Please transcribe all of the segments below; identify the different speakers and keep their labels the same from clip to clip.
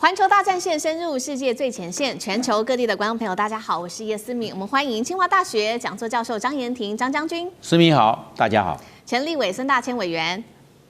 Speaker 1: 环球大战线深入世界最前线，全球各地的观众朋友，大家好，我是叶思敏。我们欢迎清华大学讲座教授张妍婷张将军，
Speaker 2: 思敏好，大家好。
Speaker 1: 前立委孙大千委员，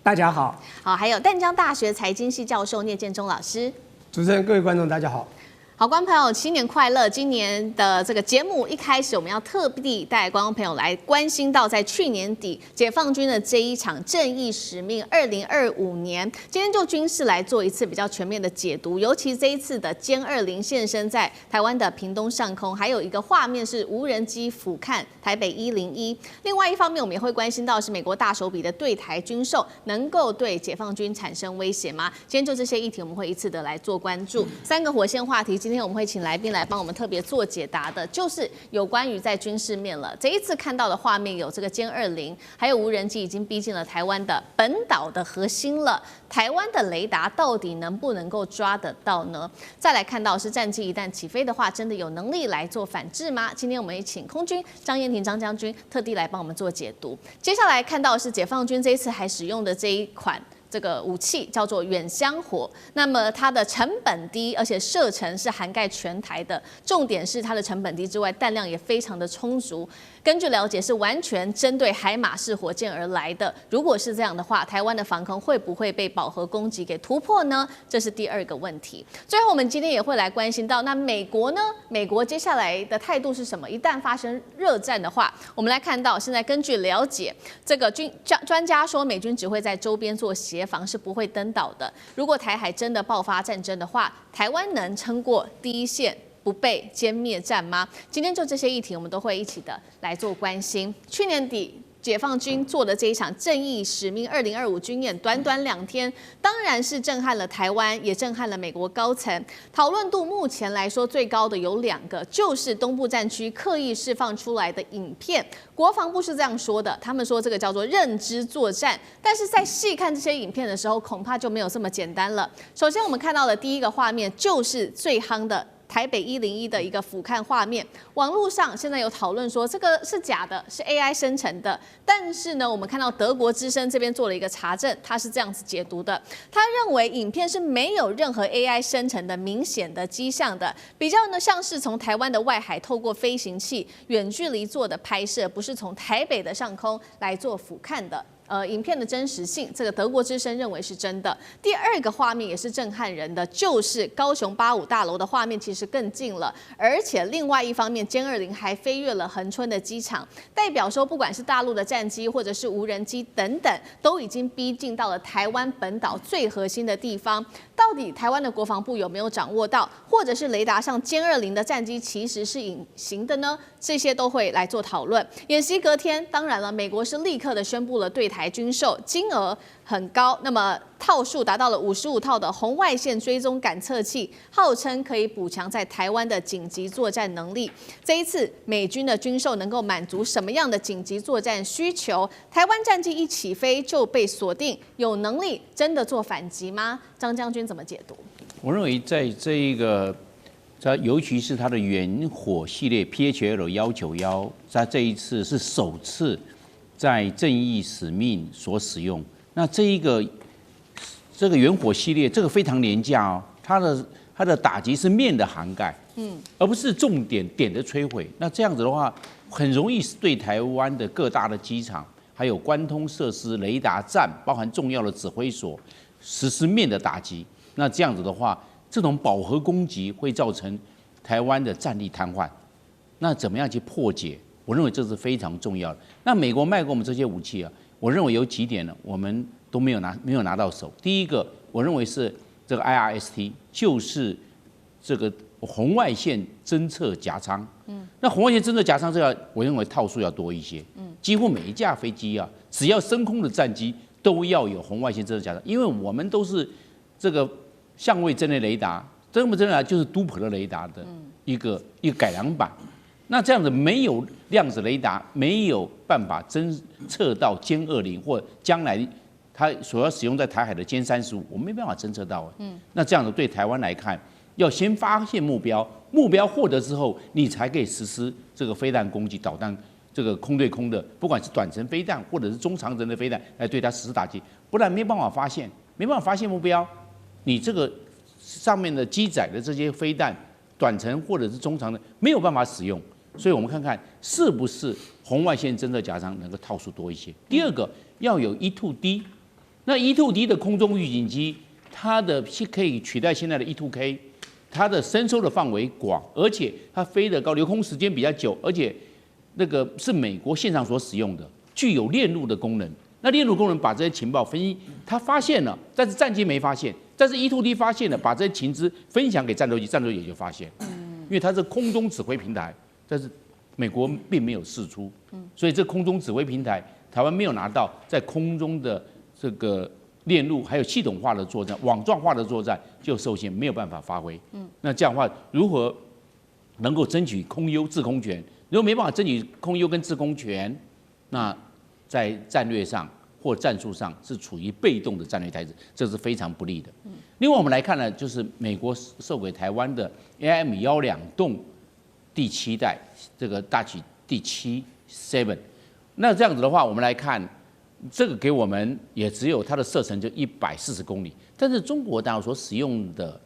Speaker 3: 大家好。
Speaker 1: 好，还有淡江大学财经系教授聂建中老师。
Speaker 3: 主持人、各位观众，大家好。
Speaker 1: 好，观众朋友，新年快乐！今年的这个节目一开始，我们要特地带观众朋友来关心到，在去年底解放军的这一场正义使命2025年，今天就军事来做一次比较全面的解读。尤其这一次的歼20现身在台湾的屏东上空，还有一个画面是无人机俯瞰台北101。另外一方面，我们也会关心到是美国大手笔的对台军售，能够对解放军产生威胁吗？今天就这些议题，我们会一次的来做关注。3个火线话题，今天我们会请来宾来帮我们特别做解答的，就是有关于在军事面了。这一次看到的画面有这个歼20，还有无人机已经逼近了台湾的本岛的核心了。台湾的雷达到底能不能够抓得到呢？再来看到是战机一旦起飞的话，真的有能力来做反制吗？今天我们也请空军张妍婷张将军特地来帮我们做解读。接下来看到是解放军这一次还使用的这一款这个武器叫做远香火，那么它的成本低，而且射程是涵盖全台的。重点是它的成本低之外，弹量也非常的充足。根据了解，是完全针对海马式火箭而来的。如果是这样的话，台湾的防空会不会被饱和攻击给突破呢？这是第二个问题。最后，我们今天也会来关心到，那美国呢？美国接下来的态度是什么？一旦发生热战的话，我们来看到，现在根据了解，这个专家说，美军只会在周边做协防，是不会登岛的。如果台海真的爆发战争的话，台湾能撑过第一线不被歼灭战吗？今天就这些议题，我们都会一起的来做关心。去年底解放军做的这一场正义使命2025军演，短短2天，当然是震撼了台湾，也震撼了美国高层。讨论度目前来说最高的有2个，就是东部战区刻意释放出来的影片。国防部是这样说的，他们说这个叫做认知作战，但是在细看这些影片的时候，恐怕就没有这么简单了。首先，我们看到的第一个画面就是最夯的台北101的一个俯瞰画面，网络上现在有讨论说这个是假的，是 AI 生成的。但是呢，我们看到德国之声这边做了一个查证，他是这样子解读的，他认为影片是没有任何 AI 生成的明显的迹象的，比较呢像是从台湾的外海透过飞行器远距离做的拍摄，不是从台北的上空来做俯瞰的。影片的真实性，这个德国之声认为是真的。第二个画面也是震撼人的，就是高雄85大楼的画面，其实更近了。而且另外一方面，歼20还飞越了恒春的机场，代表说不管是大陆的战机或者是无人机等等，都已经逼近到了台湾本岛最核心的地方。到底台湾的国防部有没有掌握到，或者是雷达上歼20的战机其实是隐形的呢？这些都会来做讨论。演习隔天，当然了，美国是立刻的宣布了对台军售，金额很高，那么套数达到了55套的红外线追踪感测器，号称可以补强在台湾的紧急作战能力。这一次美军的军售能够满足什么样的紧急作战需求？台湾战机一起飞就被锁定，有能力真的做反击吗？张将军怎么解读？
Speaker 2: 我认为在这一个，尤其是它的远火系列 PHL191，在这一次是首次在正义使命所使用。那这个远火系列，这个非常廉价哦，它的打击是面的涵盖，而不是重点点的摧毁。那这样子的话，很容易对台湾的各大的机场，还有关通设施、雷达站，包含重要的指挥所，实施面的打击。那这样子的话，这种饱和攻击会造成台湾的战力瘫痪。那怎么样去破解？我认为这是非常重要的。那美国卖给我们这些武器啊，我认为有几点呢，我们都没有拿到手。第一个，我认为是这个 IRST， 就是这个红外线侦测夹舱。那红外线侦测夹舱这个，我认为套数要多一些。几乎每一架飞机啊，只要升空的战机都要有红外线侦测夹舱，因为我们都是这个相位阵列雷达，真雷达就是都普勒雷达的一个改良版。那这样子没有量子雷达，没有办法侦测到歼20或将来它所要使用在台海的歼35，我们没办法侦测到。那这样子对台湾来看，要先发现目标，目标获得之后，你才可以实施这个飞弹攻击、导弹这个空对空的，不管是短程飞弹或者是中长程的飞弹来对它实施打击，不然没办法发现目标，你这个上面的机载的这些飞弹，短程或者是中长的没有办法使用，所以我们看看是不是红外线侦测夹舱能够套数多一些。第二个要有 E2D， 那 E2D 的空中预警机，它的可以取代现在的 E2K， 它的伸缩的范围广，而且它飞得高，留空时间比较久，而且那个是美国线上所使用的，具有链路的功能。那链路功能把这些情报分析，他发现了，但是战机没发现，但是 E2D 发现了，把这些情资分享给战斗机，战斗机也就发现，因为它是空中指挥平台，但是美国并没有释出，所以这空中指挥平台台湾没有拿到，在空中的这个链路还有系统化的作战、网状化的作战就受限，没有办法发挥。那这样的话，如何能够争取空优制空权？如果没办法争取空优跟制空权，那在战略上或战术上是处于被动的战略态势，这是非常不利的。另外，我们来看呢，就是美国授给台湾的 AIM-12洞第7代这个大起第7 那这样子的话，我们来看这个给我们也只有它的射程就140公里，但是中国大陆所使用的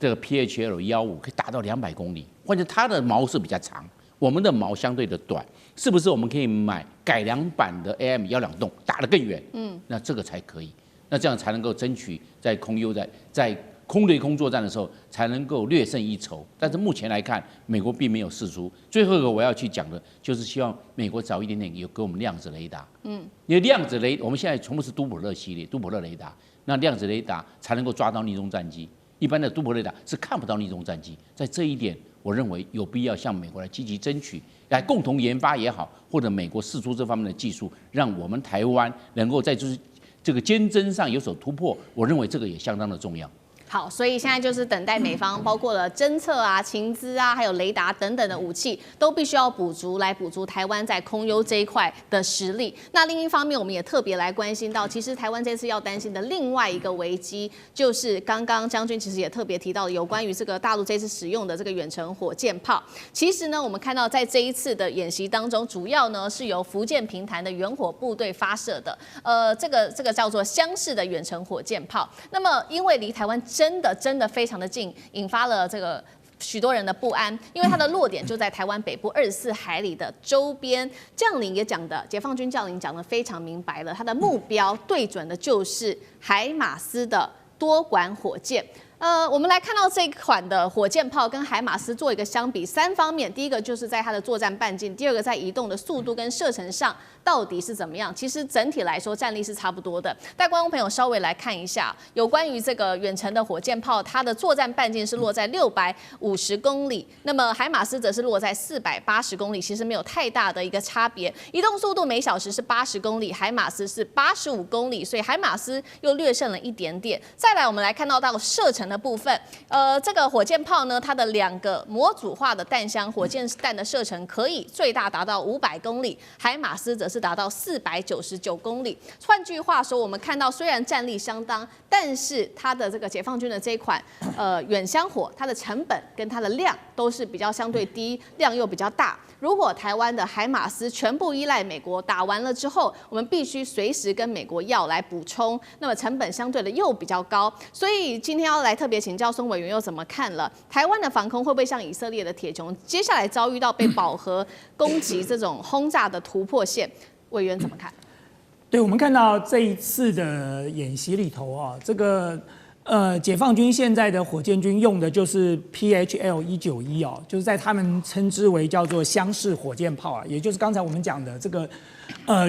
Speaker 2: 这个 PHL-15可以达到200公里，或者它的毛是比较长，我们的毛相对的短，是不是我们可以买改良版的 AIM-12洞打得更远？那这个才可以，那这样才能够争取在空优在空对空作战的时候才能够略胜一筹。但是目前来看，美国并没有释出。最后一个我要去讲的就是希望美国早一点点有给我们量子雷达，因为量子雷我们现在全部是都普勒系列，都普勒雷达，那量子雷达才能够抓到逆中战机，一般的都普勒雷达是看不到逆中战机，在这一点。我认为有必要向美国来积极争取，来共同研发也好，或者美国释出这方面的技术，让我们台湾能够在这个坚贞上有所突破。我认为这个也相当的重要。
Speaker 1: 好，所以现在就是等待美方包括了侦测啊、情资啊，还有雷达等等的武器，都必须要补足台湾在空优这一块的实力。那另一方面，我们也特别来关心到，其实台湾这次要担心的另外一个危机，就是刚刚将军其实也特别提到的，有关于这个大陆这次使用的这个远程火箭炮。其实呢，我们看到在这一次的演习当中，主要呢是由福建平潭的远火部队发射的，这个叫做湘式的远程火箭炮。那么因为离台湾真的非常的近，引发了这个许多人的不安，因为它的落点就在台湾北部24海里的周边。将领也讲的，解放军将领讲的非常明白了，他的目标对准的就是海马斯的多管火箭。我们来看到这款的火箭炮跟海马斯做一个相比，3方面，第一个就是在它的作战半径，第二个在移动的速度跟射程上到底是怎么样？其实整体来说战力是差不多的。带观众朋友稍微来看一下，有关于这个远程的火箭炮，它的作战半径是落在650公里，那么海马斯则是落在480公里，其实没有太大的一个差别。移动速度每小时是80公里，海马斯是85公里，所以海马斯又略胜了一点点。再来，我们来看到射程的部分，这个火箭炮呢，它的2个模组化的弹箱，火箭弹的射程可以最大达到500公里，海马斯则是达到499公里。换句话说，我们看到虽然战力相当，但是它的这个解放军的这一款远箱火，它的成本跟它的量都是比较相对低，量又比较大。如果台湾的海马斯全部依赖美国，打完了之后，我们必须随时跟美国要来补充，那么成本相对的又比较高。所以今天要来特别请教孙委员又怎么看了？台湾的防空会不会像以色列的铁穹，接下来遭遇到被饱和攻击这种轰炸的突破线？委员怎么看？
Speaker 4: 对，我们看到这一次的演习里头啊，这个解放军现在的火箭军用的就是 PHL-191哦，就是在他们称之为叫做湘式火箭炮啊，也就是刚才我们讲的这个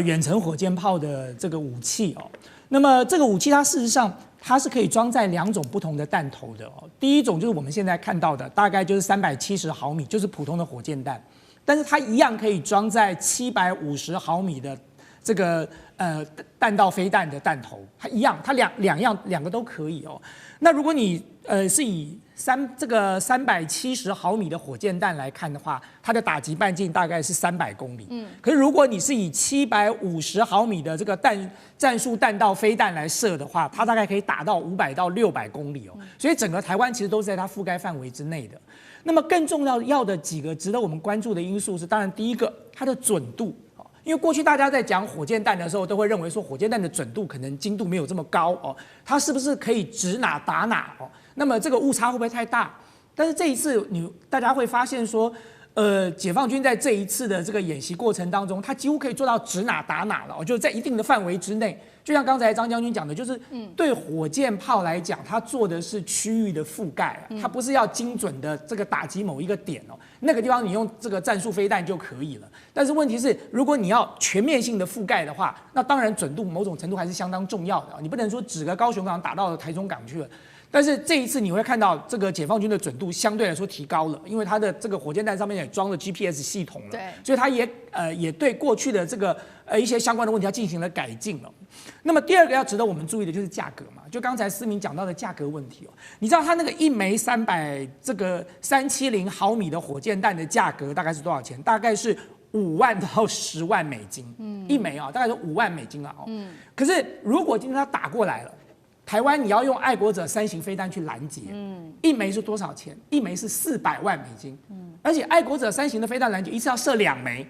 Speaker 4: 远程火箭炮的这个武器哦。那么这个武器它事实上它是可以装载2种不同的弹头的哦。第一种就是我们现在看到的，大概就是370毫米，就是普通的火箭弹，但是它一样可以装载750毫米的这个弹道飞弹的弹头，它一样，它两个都可以哦。那如果你是以这个370毫米的火箭弹来看的话，它的打击半径大概是300公里。可是如果你是以750毫米的这个战术弹道飞弹来射的话，它大概可以打到500到600公里哦。所以整个台湾其实都是在它覆盖范围之内的。那么更重要的几个值得我们关注的因素是，当然第一个它的准度。因为过去大家在讲火箭弹的时候，都会认为说火箭弹的准度可能精度没有这么高哦，它是不是可以指哪打哪哦？那么这个误差会不会太大？但是这一次大家会发现说，解放军在这一次的这个演习过程当中，他几乎可以做到指哪打哪了，就是在一定的范围之内。就像刚才张将军讲的，就是对火箭炮来讲，它做的是区域的覆盖，它不是要精准的这个打击某一个点哦，那个地方你用这个战术飞弹就可以了。但是问题是，如果你要全面性的覆盖的话，那当然准度某种程度还是相当重要的，你不能说指个高雄港打到台中港去了。但是这一次你会看到这个解放军的准度相对来说提高了，因为它的这个火箭弹上面也装了 GPS 系统了，
Speaker 1: 对，
Speaker 4: 所以它也对过去的这个一些相关的问题它进行了改进了。那么第二个要值得我们注意的就是价格嘛，就刚才思明讲到的价格问题哦，你知道它那个一枚370毫米的火箭弹的价格大概是多少钱？大概是5万到10万美金，一枚啊，大概是5万美金了哦。可是如果今天它打过来了，台湾你要用爱国者3型飞弹去拦截，一枚是多少钱？一枚是400万美金，而且爱国者3型的飞弹拦截一次要射2枚，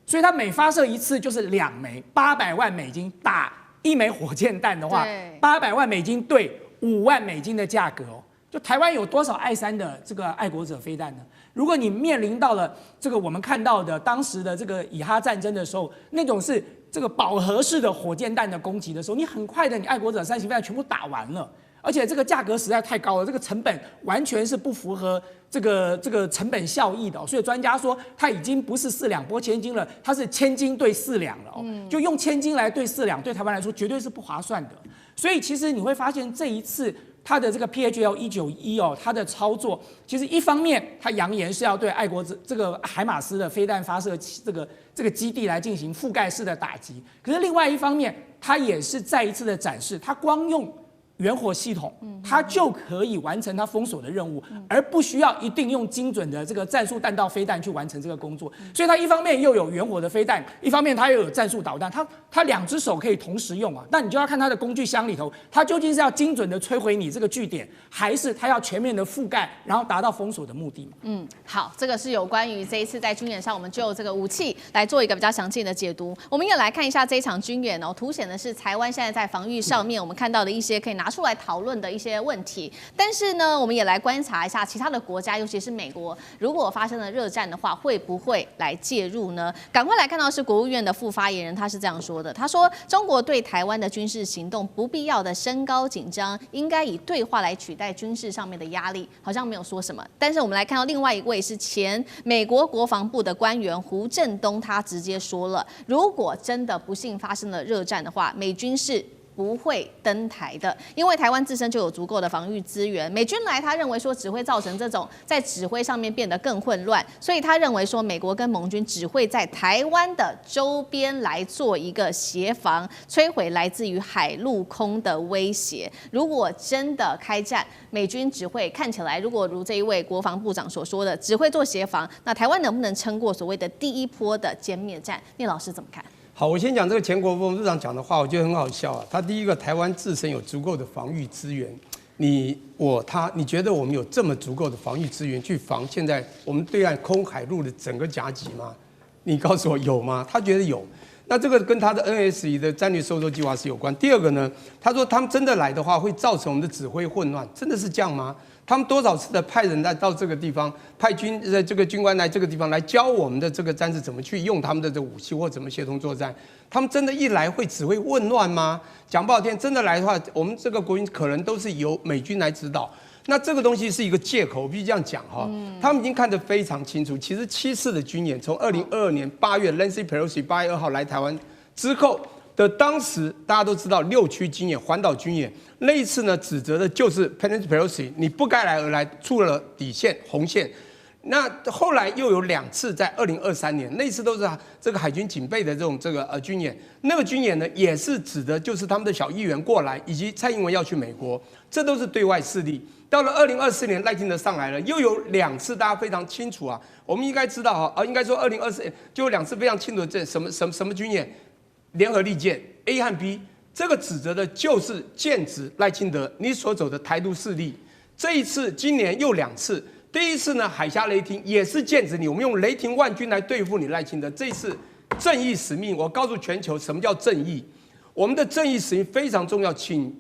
Speaker 4: 所以它每发射一次就是2枚，800万美金打一枚火箭弹的话，800万美金对5万美金的价格哦，就台湾有多少爱3的这个爱国者飞弹呢？如果你面临到了这个我们看到的当时的这个以哈战争的时候，那种是这个饱和式的火箭弹的攻击的时候，你很快的你爱国者3型飞弹全部打完了，而且这个价格实在太高了，这个成本完全是不符合这个成本效益的，所以专家说它已经不是4两拨千斤了，它是千斤对4两了，就用千斤来对4两，对台湾来说绝对是不划算的。所以其实你会发现这一次它的这个 PHL-191哦，它的操作其实一方面它扬言是要对爱国这个海马斯的飞弹发射这个基地来进行覆盖式的打击，可是另外一方面它也是再一次的展示，它光用远火系统，它就可以完成它封锁的任务，而不需要一定用精准的这个战术弹道飞弹去完成这个工作。所以它一方面又有远火的飞弹，一方面它又有战术导弹，它2只手可以同时用啊。那你就要看它的工具箱里头，它究竟是要精准的摧毁你这个据点，还是它要全面的覆盖，然后达到封锁的目的嘛？
Speaker 1: 好，这个是有关于这一次在军演上，我们就这个武器来做一个比较详细的解读。我们也来看一下这一场军演哦，凸显的是台湾现在在防御上面，我们看到的一些可以拿出来讨论的一些问题。但是呢，我们也来观察一下其他的国家，尤其是美国，如果发生了热战的话，会不会来介入呢？赶快来看到是国务院的副发言人，他是这样说的，他说中国对台湾的军事行动不必要的升高紧张，应该以对话来取代军事上面的压力，好像没有说什么。但是我们来看到另外一位是前美国国防部的官员胡振东，他直接说了，如果真的不幸发生了热战的话，美军是不会登台的，因为台湾自身就有足够的防御资源。美军来，他认为说只会造成这种在指挥上面变得更混乱，所以他认为说美国跟盟军只会在台湾的周边来做一个协防，摧毁来自于海陆空的威胁。如果真的开战，美军只会看起来，如果如这一位国防部长所说的，只会做协防，那台湾能不能撑过所谓的第一波的歼灭战？聂老师怎么看？
Speaker 3: 好，我先讲这个前国防部长讲的话，我觉得很好笑啊。他第一个，台湾自身有足够的防御资源，你觉得我们有这么足够的防御资源去防现在我们对岸空海陆的整个夹击吗？你告诉我有吗？他觉得有。那这个跟他的 NSE 的战略收缩计划是有关。第二个呢，他说他们真的来的话，会造成我们的指挥混乱，真的是这样吗？他们多少次的派人来到这个地方，派这个军官来这个地方来教我们的这个战士怎么去用他们的这武器或怎么协同作战。他们真的一来会只会混乱吗？讲不好听，真的来的话，我们这个国军可能都是由美军来指导。那这个东西是一个借口，我必须这样讲哈。他们已经看得非常清楚，其实7次的军演，从2022年8月 Nancy Pelosi 8月2号来台湾之后的当时，大家都知道6区军演、环岛军演那一次呢，指责的就是 Nancy Pelosi 你不该来而来，触了底线红线。那后来又有2次，在2023年，那次都是这个海军警备的这种军演，那个军演呢也是指的就是他们的小议员过来，以及蔡英文要去美国，这都是对外势力。到了2024年，赖清德上来了，又有2次，大家非常清楚啊。我们应该知道应该说2024年就有2次非常清楚的这什么军演，联合利剑 A 和 B， 这个指责的就是剑指赖清德你所走的台独势力。这一次今年又2次，第一次呢海峡雷霆也是剑指你，我们用雷霆万军来对付你赖清德。这一次正义使命，我告诉全球什么叫正义。我们的正义使命非常重要，请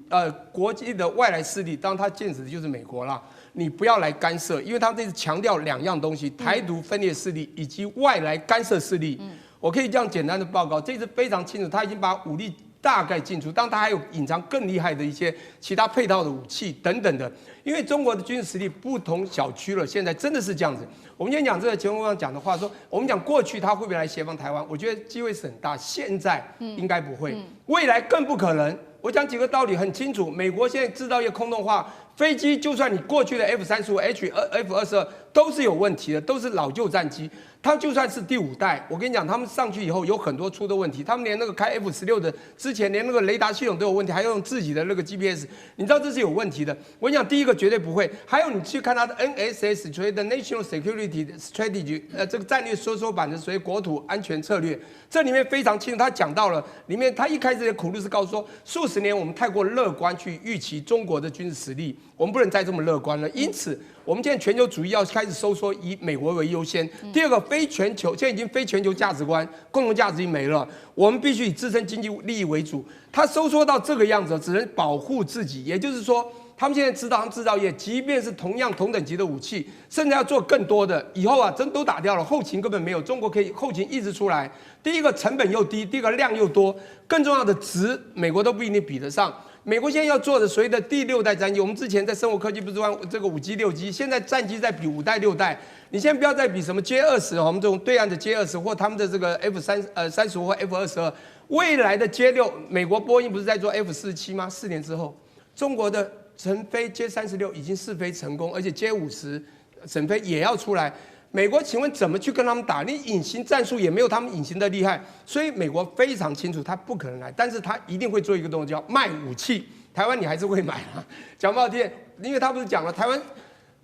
Speaker 3: 国际的外来势力，当然它剑指的就是美国啦，你不要来干涉，因为他们这次强调2样东西：台独分裂势力以及外来干涉势力。我可以这样简单的报告，这次非常清楚，他已经把武力大概进出，当然他还有隐藏更厉害的一些其他配套的武器等等的。因为中国的军事实力不同小区了，现在真的是这样子。我们今天讲这个节目上讲的话，说我们讲过去他会不会来协防台湾，我觉得机会是很大，现在应该不会，未来更不可能。我讲几个道理很清楚，美国现在制造业空洞化，飞机就算你过去的 F-35、F-22都是有问题的，都是老旧战机。它就算是第5代，我跟你讲，他们上去以后有很多出的问题，他们连那个开 F-16的之前连那个雷达系统都有问题，还要用自己的那个 GPS， 你知道这是有问题的。我跟你讲，第一个绝对不会。还有你去看它的 NSS， 所谓的 National Security Strategy， 这个战略缩版的所谓国土安全策略，这里面非常清楚，他讲到了里面，他一开始的苦路是告诉说，数十年我们太过乐观去预期中国的军事实力，我们不能再这么乐观了。因此，我们现在全球主义要开始收缩，以美国为优先。第二个，非全球，现在已经非全球价值观，共同价值已经没了，我们必须以自身经济利益为主。它收缩到这个样子，只能保护自己。也就是说，他们现在知道，他们制造业，即便是同等级的武器，甚至要做更多的，以后啊，真都打掉了，后勤根本没有，中国可以后勤一直出来。第一个成本又低，第二个量又多，更重要的值，美国都不一定比得上。美国现在要做的所谓的第6代战机，我们之前在生活科技不是玩这个5G、6G，现在战机在比5代、6代。你现在不要再比什么 J-20， 我们这种对岸的 J-20或他们的这个 F-35或 F-22，未来的 J-6，美国波音不是在做 F-47吗？4年之后，中国的成飞 J-36已经试飞成功，而且 J-50审飞也要出来。美国请问怎么去跟他们打？你隐形战术也没有他们隐形的厉害，所以美国非常清楚，他不可能来，但是他一定会做一个动作，叫卖武器。台湾你还是会买啊，讲不好听，因为他不是讲了，台湾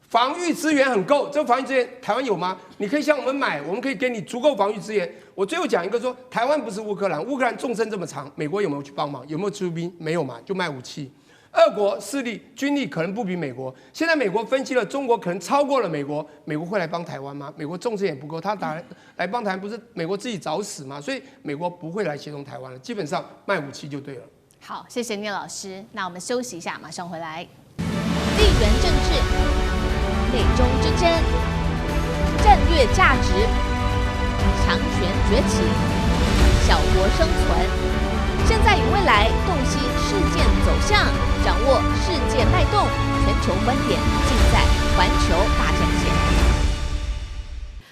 Speaker 3: 防御资源很够，这个防御资源台湾有吗？你可以向我们买，我们可以给你足够防御资源。我最后讲一个说，台湾不是乌克兰，乌克兰纵深这么长，美国有没有去帮忙？有没有出兵？没有嘛，就卖武器。俄国势力军力可能不比美国，现在美国分析了，中国可能超过了美国，美国会来帮台湾吗？美国纵深也不够，他来帮台湾不是美国自己找死吗？所以美国不会来协同台湾了，基本上卖武器就对了。
Speaker 1: 好，谢谢聂老师。那我们休息一下，马上回来。地缘政治、美中之争、战略价值、强权崛起、小国生存。现在与未来洞悉事件走向，掌握世界脉动，全球观点尽在环球大战线。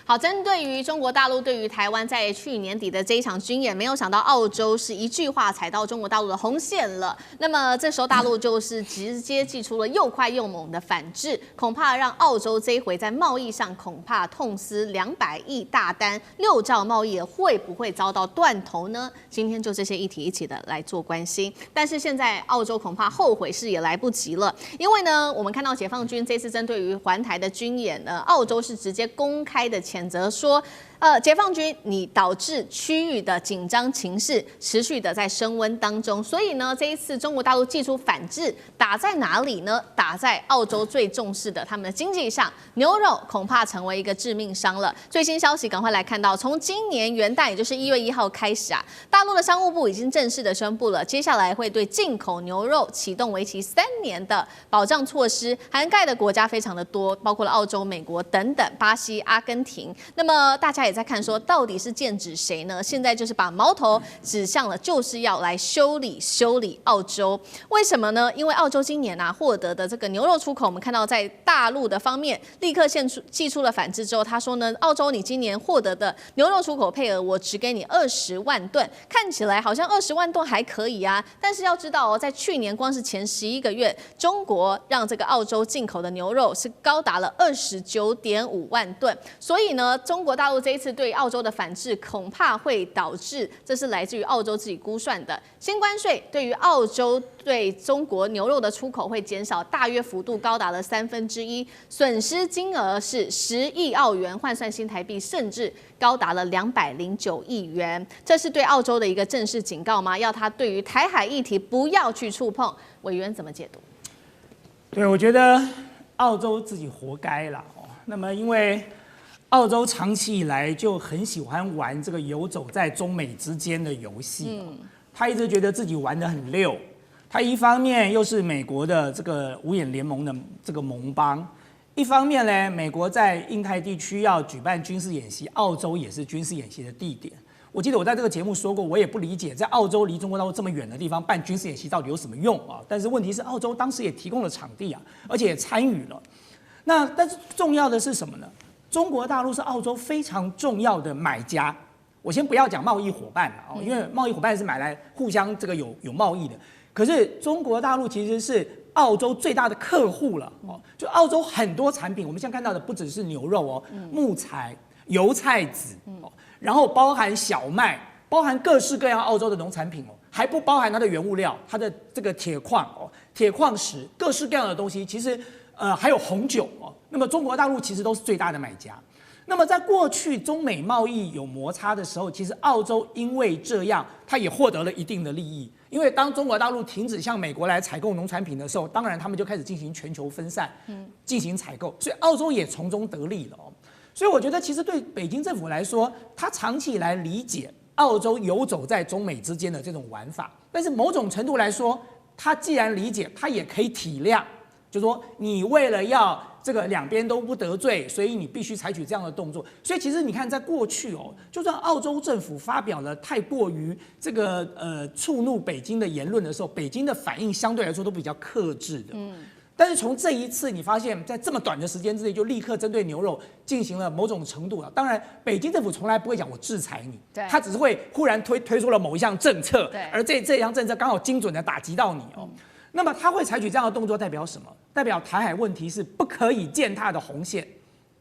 Speaker 1: 好，针对于中国大陆对于台湾在去年底的这一场军演，没有想到澳洲是一句话踩到中国大陆的红线了。那么这时候大陆就是直接祭出了又快又猛的反制，恐怕让澳洲这一回在贸易上恐怕痛撕200亿大单，6兆贸易会不会遭到断头呢？今天就这些议题一起的来做关心。但是现在澳洲恐怕后悔是也来不及了，因为呢，我们看到解放军这次针对于环台的军演呢，澳洲是直接公开的谴责说，解放军你导致区域的紧张情势持续的在升温当中，所以呢，这一次中国大陆祭出反制，打在哪里呢？打在澳洲最重视的他们的经济上，牛肉恐怕成为一个致命伤了。最新消息，赶快来看到，从今年元旦，也就是1月1号开始啊，大陆的商务部已经正式的宣布了，接下来会对进口牛肉启动为期3年的保障措施，涵盖的国家非常的多，包括了澳洲、美国等等，巴西、阿根廷。那么大家也在看说，到底是剑指谁呢？现在就是把矛头指向了，就是要来修理澳洲。为什么呢？因为澳洲今年啊获得的这个牛肉出口，我们看到在大陆的方面立刻祭出了反制之后，他说呢，澳洲你今年获得的牛肉出口配额，我只给你20万吨，看起来好像20万吨还可以啊，但是要知道哦，在去年光是前11个月，中国让这个澳洲进口的牛肉是高达了29.5万吨，所以呢，中国大陆这一次对澳洲的反制，恐怕会导致，这是来自于澳洲自己估算的新关税，对于澳洲对中国牛肉的出口会减少大约幅度高达了1/3，损失金额是10亿澳元，换算新台币甚至高达了209亿元。这是对澳洲的一个正式警告吗？要他对于台海议题不要去触碰。委员怎么解读？
Speaker 4: 对，我觉得澳洲自己活该啦。那么因为澳洲长期以来就很喜欢玩这个游走在中美之间的游戏，他一直觉得自己玩得很溜，他一方面又是美国的这个五眼联盟的这个盟邦，一方面呢，美国在印太地区要举办军事演习，澳洲也是军事演习的地点。我记得我在这个节目说过，我也不理解在澳洲离中国大陆这么远的地方办军事演习到底有什么用啊？但是问题是，澳洲当时也提供了场地啊，而且也参与了。但是重要的是什么呢？中国大陆是澳洲非常重要的买家。我先不要讲贸易伙伴了哦，因为贸易伙伴是买来互相这个有贸易的。可是中国大陆其实是澳洲最大的客户了哦，就澳洲很多产品，我们现在看到的不只是牛肉哦，木材、油菜籽哦。然后包含小麦，包含各式各样澳洲的农产品哦，还不包含它的原物料，它的这个铁矿哦、铁矿石，各式各样的东西。其实还有红酒哦。那么中国大陆其实都是最大的买家。那么在过去中美贸易有摩擦的时候，其实澳洲因为这样，它也获得了一定的利益。因为当中国大陆停止向美国来采购农产品的时候，当然他们就开始进行全球分散，进行采购，所以澳洲也从中得利了哦。所以我觉得，其实对北京政府来说，他长期以来理解澳洲游走在中美之间的这种玩法，但是某种程度来说，他既然理解，他也可以体谅，就说你为了要这个两边都不得罪，所以你必须采取这样的动作。所以其实你看，在过去哦，就算澳洲政府发表了太过于这个触怒北京的言论的时候，北京的反应相对来说都比较克制的。但是从这一次，你发现，在这么短的时间之内，就立刻针对牛肉进行了某种程度当然，北京政府从来不会讲我制裁你，他只是会忽然推出了某一项政策，而这项政策刚好精准的打击到你哦。那么他会采取这样的动作，代表什么？代表台海问题是不可以践踏的红线。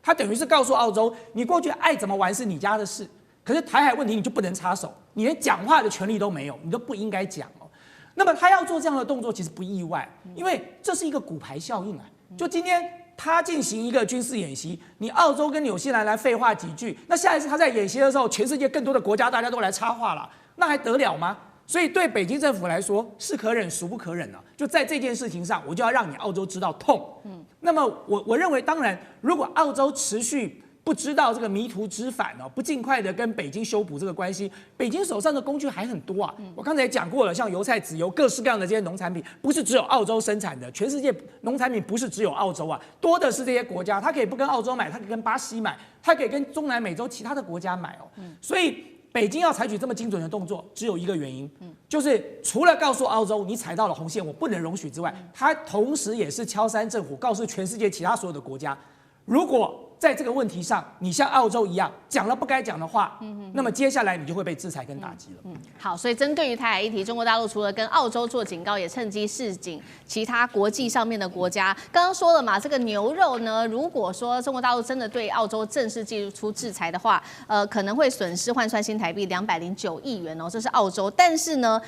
Speaker 4: 他等于是告诉澳洲，你过去爱怎么玩是你家的事，可是台海问题你就不能插手，你连讲话的权利都没有，你都不应该讲哦。那么他要做这样的动作，其实不意外，因为这是一个骨牌效应啊。就今天他进行一个军事演习，你澳洲跟纽西兰来废话几句，那下一次他在演习的时候，全世界更多的国家大家都来插话了，那还得了吗？所以对北京政府来说，是可忍孰不可忍啊！就在这件事情上，我就要让你澳洲知道痛。那么我认为，当然，如果澳洲持续不知道这个迷途知返哦，不尽快的跟北京修补这个关系，北京手上的工具还很多啊。我刚才也讲过了，像油菜籽油各式各样的这些农产品，不是只有澳洲生产的，全世界农产品不是只有澳洲啊，多的是这些国家，它可以不跟澳洲买，它可以跟巴西买，它可以跟中南美洲其他的国家买哦。所以北京要采取这么精准的动作，只有一个原因，就是除了告诉澳洲你踩到了红线，我不能容许之外，它同时也是敲山震虎，告诉全世界其他所有的国家，如果在这个问题上，你像澳洲一样讲了不该讲的话，那么接下来你就会被制裁跟打击了。
Speaker 1: 好，所以针对于台海议题，中国大陆除了跟澳洲做警告，也趁机示警其他国际上面的国家。刚刚说了嘛，这个牛肉呢，如果说中国大陆真的对澳洲正式祭出制裁的话，可能会损失换算新台币209亿元哦，这是澳洲。但是呢，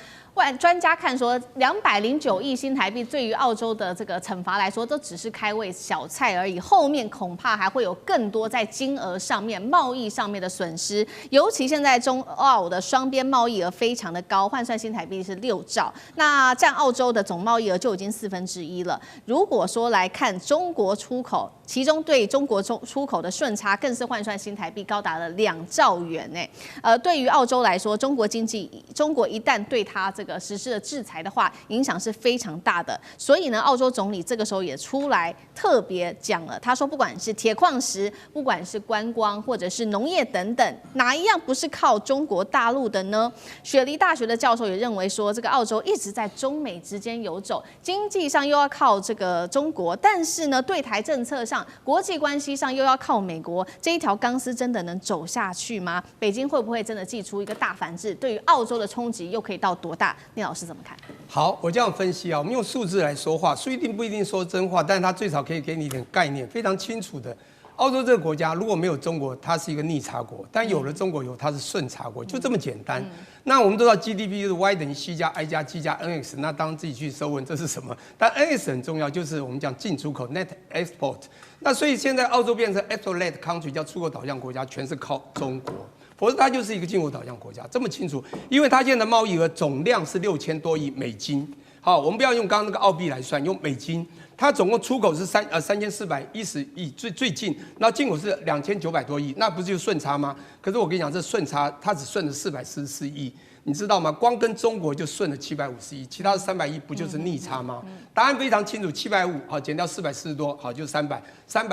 Speaker 1: 专家看说，209亿新台币对于澳洲的这个惩罚来说，都只是开胃小菜而已，后面恐怕还会有更多在金额上面、贸易上面的损失。尤其现在中澳的双边贸易额非常的高，换算新台币是6兆，那占澳洲的总贸易额就已经1/4了。如果说来看中国出口，其中对中国出口的顺差更是换算新台币高达了2兆元呢。对于澳洲来说，中国一旦对它这个实施了制裁的话，影响是非常大的。所以呢，澳洲总理这个时候也出来特别讲了，他说不管是铁矿石，不管是观光或者是农业等等，哪一样不是靠中国大陆的呢？雪梨大学的教授也认为说，这个澳洲一直在中美之间游走，经济上又要靠这个中国，但是呢，对台政策上、国际关系上又要靠美国，这一条钢丝真的能走下去吗？北京会不会真的祭出一个大反制？对于澳洲的冲击又可以到多大？聂老师怎么看？
Speaker 3: 好，我这样分析啊，我们用数字来说话，不一定说真话，但是它最少可以给你一点概念，非常清楚的。澳洲这个国家如果没有中国，它是一个逆差国；但有了中国以后，它是顺差国，就这么简单。那我们都知道 GDP 就是 Y 等于 C 加 I 加 G 加 NX， 那当然自己去搜问这是什么。但 NX 很重要，就是我们讲进出口 Net Export。那所以现在澳洲变成 Export-led country， 叫出口导向国家，全是靠中国。否则它就是一个进口导向国家，这么清楚，因为它现在的贸易额总量是6000多亿美金。好，我们不要用刚刚那个澳币来算，用美金。它总共出口是3410亿，最近，然后进口是2900多亿，那不是就顺差吗？可是我跟你讲，这顺差它只顺了444亿。你知道吗？光跟中国就顺了750亿，其他的300亿不就是逆差吗？答案非常清楚，750好减掉440多，好就300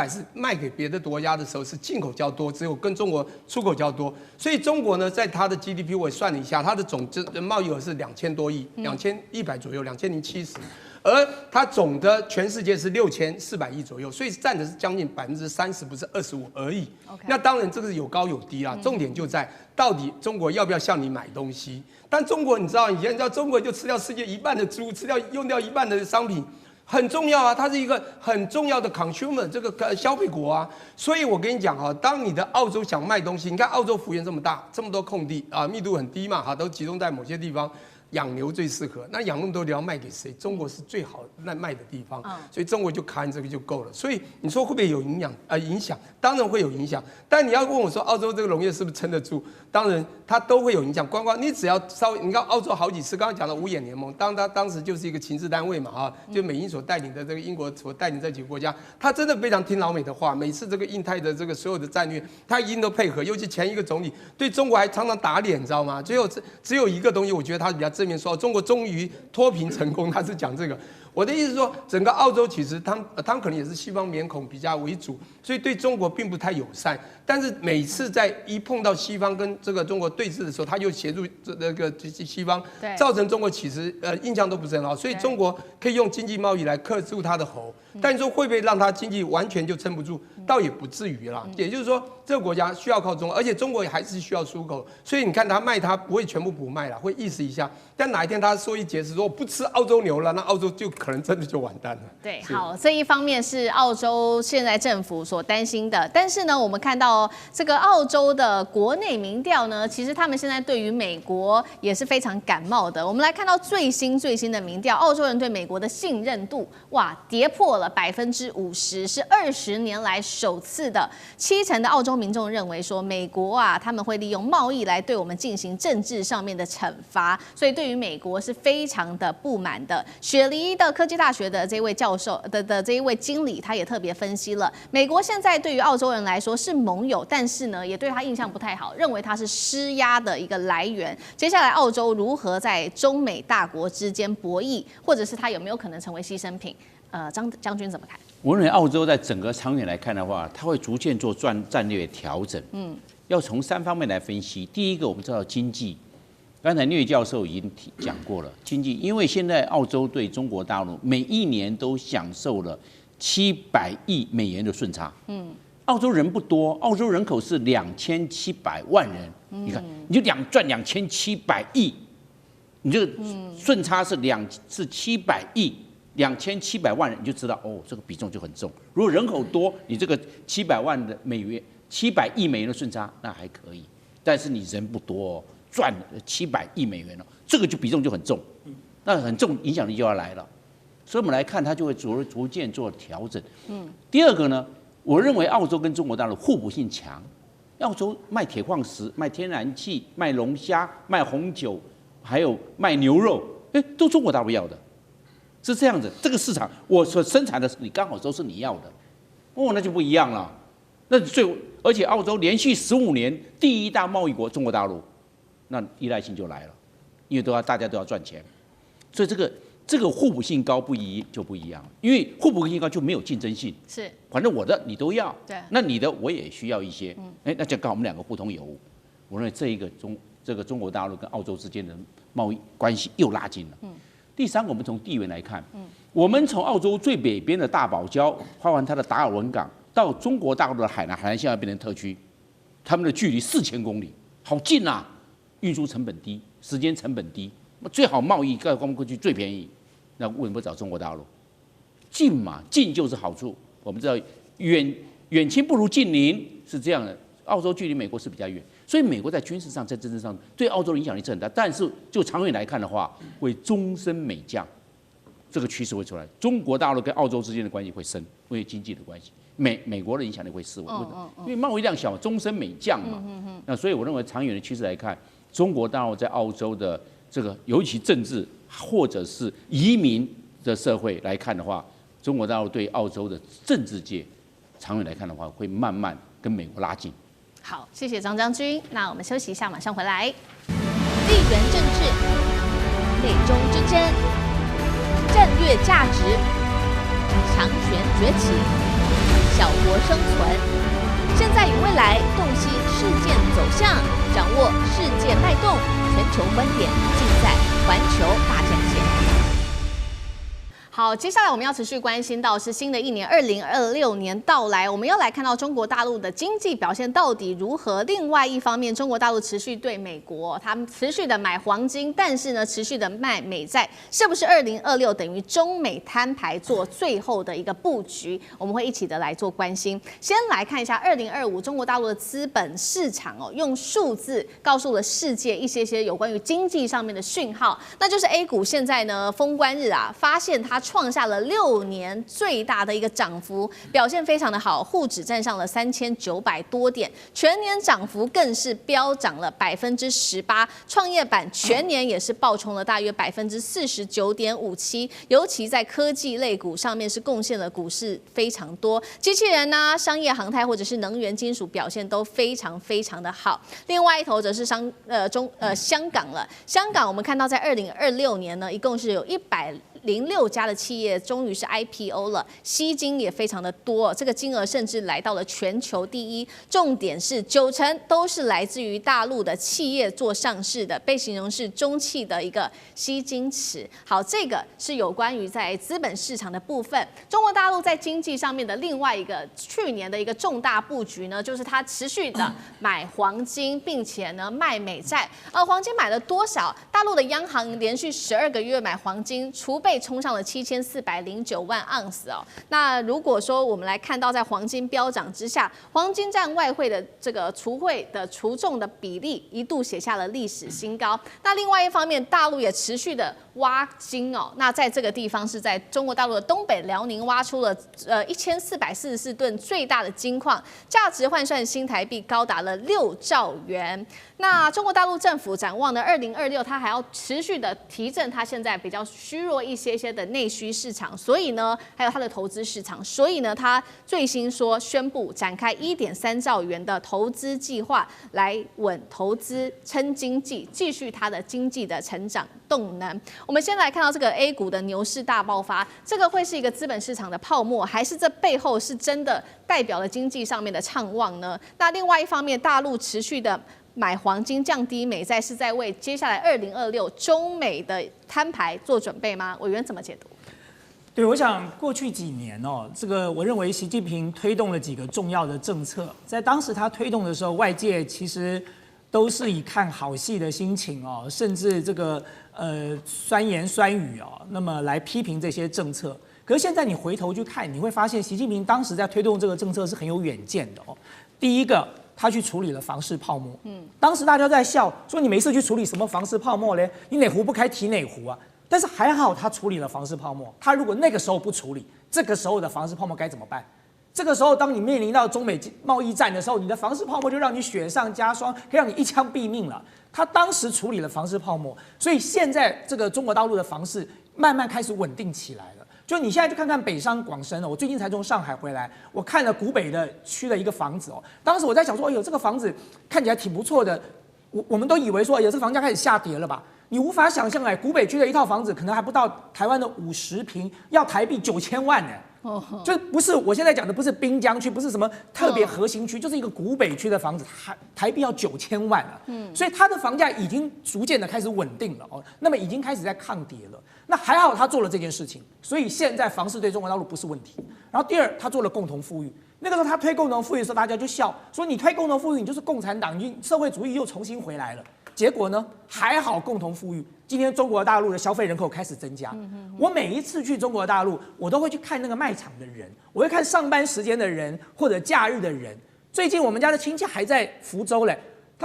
Speaker 3: 是卖给别的国家的时候是进口较多，只有跟中国出口较多。所以中国呢，在它的 GDP 我也算了一下，它的总贸易额是2000多亿，2100左右，2070。而它总的全世界是6400亿左右，所以占的是将近30%，不是25%而已。那当然这个是有高有低啦，重点就在到底中国要不要向你买东西。但中国你知道，以前你知道中国就吃掉世界1半的猪，用掉1半的商品，很重要啊，它是一个很重要的 consumer 这个消费国啊。所以我跟你讲啊，当你的澳洲想卖东西，你看澳洲幅员这么大，这么多空地啊，密度很低嘛，哈，都集中在某些地方。养牛最适合，那养那么多牛要卖给谁？中国是最好卖的地方，所以中国就看这个就够了。所以你说会不会有影响？当然会有影响。但你要问我说，澳洲这个农业是不是撑得住？当然它都会有影响。你只要稍微，你看澳洲好几次，刚刚讲的五眼联盟，当时就是一个情治单位嘛，啊，就美英所带领的这个英国所带领这几个国家，他真的非常听老美的话。每次这个印太的这个所有的战略，他一定都配合。尤其前一个总理对中国还常常打脸，你知道吗？最后只有一个东西，我觉得他比较正面说，中国终于脱贫成功，他是讲这个。我的意思是说，整个澳洲其实他们可能也是西方面孔比较为主，所以对中国并不太友善。但是每次在一碰到西方跟这个中国对峙的时候，他就协助那个西方，造成中国其实印象都不是很好。所以中国可以用经济贸易来克住他的喉，但是说会不会让他经济完全就撑不住，倒也不至于啦。也就是说，这个国家需要靠中国，而且中国还是需要出口，所以你看他卖它不会全部补卖啦，会意思一下。但哪一天他说一节食说我不吃澳洲牛了，那澳洲就可能真的就完蛋了。
Speaker 1: 对，好，这一方面是澳洲现在政府所担心的，但是呢，我们看到这个澳洲的国内民调呢，其实他们现在对于美国也是非常感冒的。我们来看到最新的民调，澳洲人对美国的信任度，哇，跌破了50%，是20年来首次的。70%的澳洲民众认为说，美国啊，他们会利用贸易来对我们进行政治上面的惩罚，所以对于美国是非常的不满的。雪梨的科技大学的这位教授的这一位经理，他也特别分析了，美国现在对于澳洲人来说是盟友，但是呢，也对他印象不太好，认为他是施压的一个来源。接下来澳洲如何在中美大国之间博弈，或者是他有没有可能成为牺牲品？张将军怎么看？
Speaker 2: 我认为澳洲在整个长远来看的话，它会逐渐做战略调整。要从3方面来分析。第一个，我们知道经济，刚才聂教授已经讲过了，经济，因为现在澳洲对中国大陆每一年都享受了700亿美元的顺差。澳洲人不多，澳洲人口是2700万人，你看，你就赚2700亿，你这个顺差是700亿。2700万人，你就知道哦，这个比重就很重。如果人口多，你这个700亿美元的顺差那还可以，但是你人不多哦，赚700亿美元哦，这个比重就很重，那很重，影响力就要来了。所以我们来看，它就会逐渐做调整。第二个呢，我认为澳洲跟中国大陆互补性强，澳洲卖铁矿石、卖天然气、卖龙虾、卖红酒，还有卖牛肉，都中国大陆要的。是这样子，这个市场我所生产的，你刚好都是你要的，那就不一样了。而且澳洲连续15年第一大贸易国中国大陆，那依赖性就来了，因为大家都要赚钱，所以这个互补性高就不一样，因为互补性高就没有竞争性，
Speaker 1: 是，
Speaker 2: 反正我的你都要，
Speaker 1: 对，
Speaker 2: 那你的我也需要一些，那就刚好我们2个互通有无。我认为这个中国大陆跟澳洲之间的贸易关系又拉近了。第3个，我们从地缘来看，我们从澳洲最北边的大堡礁，包含它的达尔文港，到中国大陆的海南现在变成特区，他们的距离4000公里，好近啊！运输成本低，时间成本低，最好贸易各过去最便宜，那为什么不找中国大陆？近嘛，近就是好处。我们知道远亲不如近邻是这样的，澳洲距离美国是比较远。所以美国在军事上、在政治上对澳洲的影响力是很大，但是就长远来看的话，会终身美将，这个趋势会出来。中国大陆跟澳洲之间的关系会深，因为经济的关系，美国的影响力会失稳，因为贸易量小，终身美将嘛。那所以我认为长远的趋势来看，中国大陆在澳洲的这个尤其政治或者是移民的社会来看的话，中国大陆对澳洲的政治界，长远来看的话，会慢慢跟美国拉近。
Speaker 1: 好，谢谢张将军。那我们休息一下，马上回来。地缘政治、美中之争、战略价值、强权崛起、小国生存，现在与未来洞悉事件走向，掌握世界脉动，全球观点尽在环球大战线。好，接下来我们要持续关心到是新的一年2026年到来，我们要来看到中国大陆的经济表现到底如何。另外一方面，中国大陆持续对美国，他们持续的买黄金，但是呢，持续的卖美债，是不是2026等于中美摊牌做最后的一个布局？我们会一起的来做关心。先来看一下2025中国大陆的资本市场用数字告诉了世界一些有关于经济上面的讯号，那就是 A 股现在呢封关日发现它创下了6年最大的一个涨幅，表现非常的好，沪指站上了3900多点，全年涨幅更是飙涨了18%，创业板全年也是爆冲了大约49.57%，尤其在科技类股上面是贡献了股市非常多，机器人啊、商业航太或者是能源金属表现都非常的好。另外一头则是香港了，香港我们看到在2026年呢，一共是有106家的企业终于是 IPO 了，吸金也非常的多，这个金额甚至来到了全球第一。重点是90%都是来自于大陆的企业做上市的，被形容是中企的一个吸金池。好，这个是有关于在资本市场的部分。中国大陆在经济上面的另外一个去年的一个重大布局呢，就是它持续的买黄金，并且呢卖美债。黄金买了多少？大陆的央行连续12个月买黄金，储备冲上了7409万盎司那如果说我们来看到在黄金飙涨之下，黄金占外汇的这个除重的比例一度写下了历史新高。那另外一方面，大陆也持续的挖金那在这个地方是在中国大陆的东北辽宁挖出了1444吨最大的金矿，价值换算新台币高达了6兆元。那中国大陆政府展望的2026，它还要持续的提振它现在比较虚弱一些的内需市场，所以呢，还有它的投资市场，所以呢，它最新宣布展开1.3兆元的投资计划，来稳投资、撑经济，继续它的经济的成长动能。我们先来看到这个 A 股的牛市大爆发，这个会是一个资本市场的泡沫，还是这背后是真的代表了经济上面的畅旺呢？那另外一方面，大陆持续的买黄金降低美债，是在为接下来2026中美的摊牌做准备吗？委员怎么解读？
Speaker 4: 对，我想过去几年这个我认为习近平推动了几个重要的政策，在当时他推动的时候，外界其实都是以看好戏的心情甚至这个酸言酸语那么来批评这些政策。可是现在你回头去看，你会发现习近平当时在推动这个政策是很有远见的第一个，他去处理了房市泡沫。当时大家在笑说你没事去处理什么房市泡沫嘞？你哪壶不开提哪壶啊？但是还好他处理了房市泡沫。他如果那个时候不处理，这个时候的房市泡沫该怎么办？这个时候当你面临到中美贸易战的时候，你的房市泡沫就让你雪上加霜，可以让你一枪毙命了。他当时处理了房市泡沫，所以现在这个中国大陆的房市慢慢开始稳定起来了。就你现在去看看北上广深我最近才从上海回来，我看了古北的区的一个房子当时我在想说，哎呦，这个房子看起来挺不错的，我们都以为说，哎呦，这个房价开始下跌了吧？你无法想象古北区的一套房子可能还不到台湾的50平，要台币9000万就不是我现在讲的，不是滨江区，不是什么特别核心区，就是一个古北区的房子，台币要9000万了。所以它的房价已经逐渐的开始稳定了那么已经开始在抗跌了。那还好他做了这件事情，所以现在房市对中国大陆不是问题。然后第二，他做了共同富裕。那个时候他推共同富裕的时候，大家就笑说你推共同富裕，你就是共产党，你社会主义又重新回来了。结果呢，还好共同富裕。今天中国大陆的消费人口开始增加。我每一次去中国大陆，我都会去看那个卖场的人，我会看上班时间的人或者假日的人。最近我们家的亲戚还在福州嘞，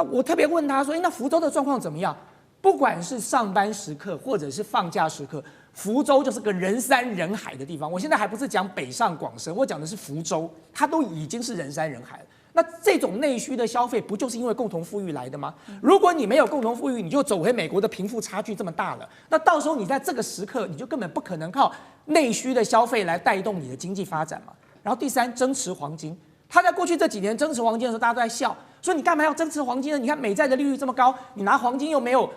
Speaker 4: 我特别问他说：“那福州的状况怎么样？”不管是上班时刻或者是放假时刻，福州就是个人山人海的地方。我现在还不是讲北上广深，我讲的是福州，它都已经是人山人海了。那这种内需的消费，不就是因为共同富裕来的吗？如果你没有共同富裕，你就走回美国的贫富差距这么大了，那到时候你在这个时刻，你就根本不可能靠内需的消费来带动你的经济发展嘛。然后第三，增持黄金，他在过去这几年增持黄金的时候，大家都在笑，说你干嘛要增持黄金呢？你看美债的利率这么高，你拿黄金又没有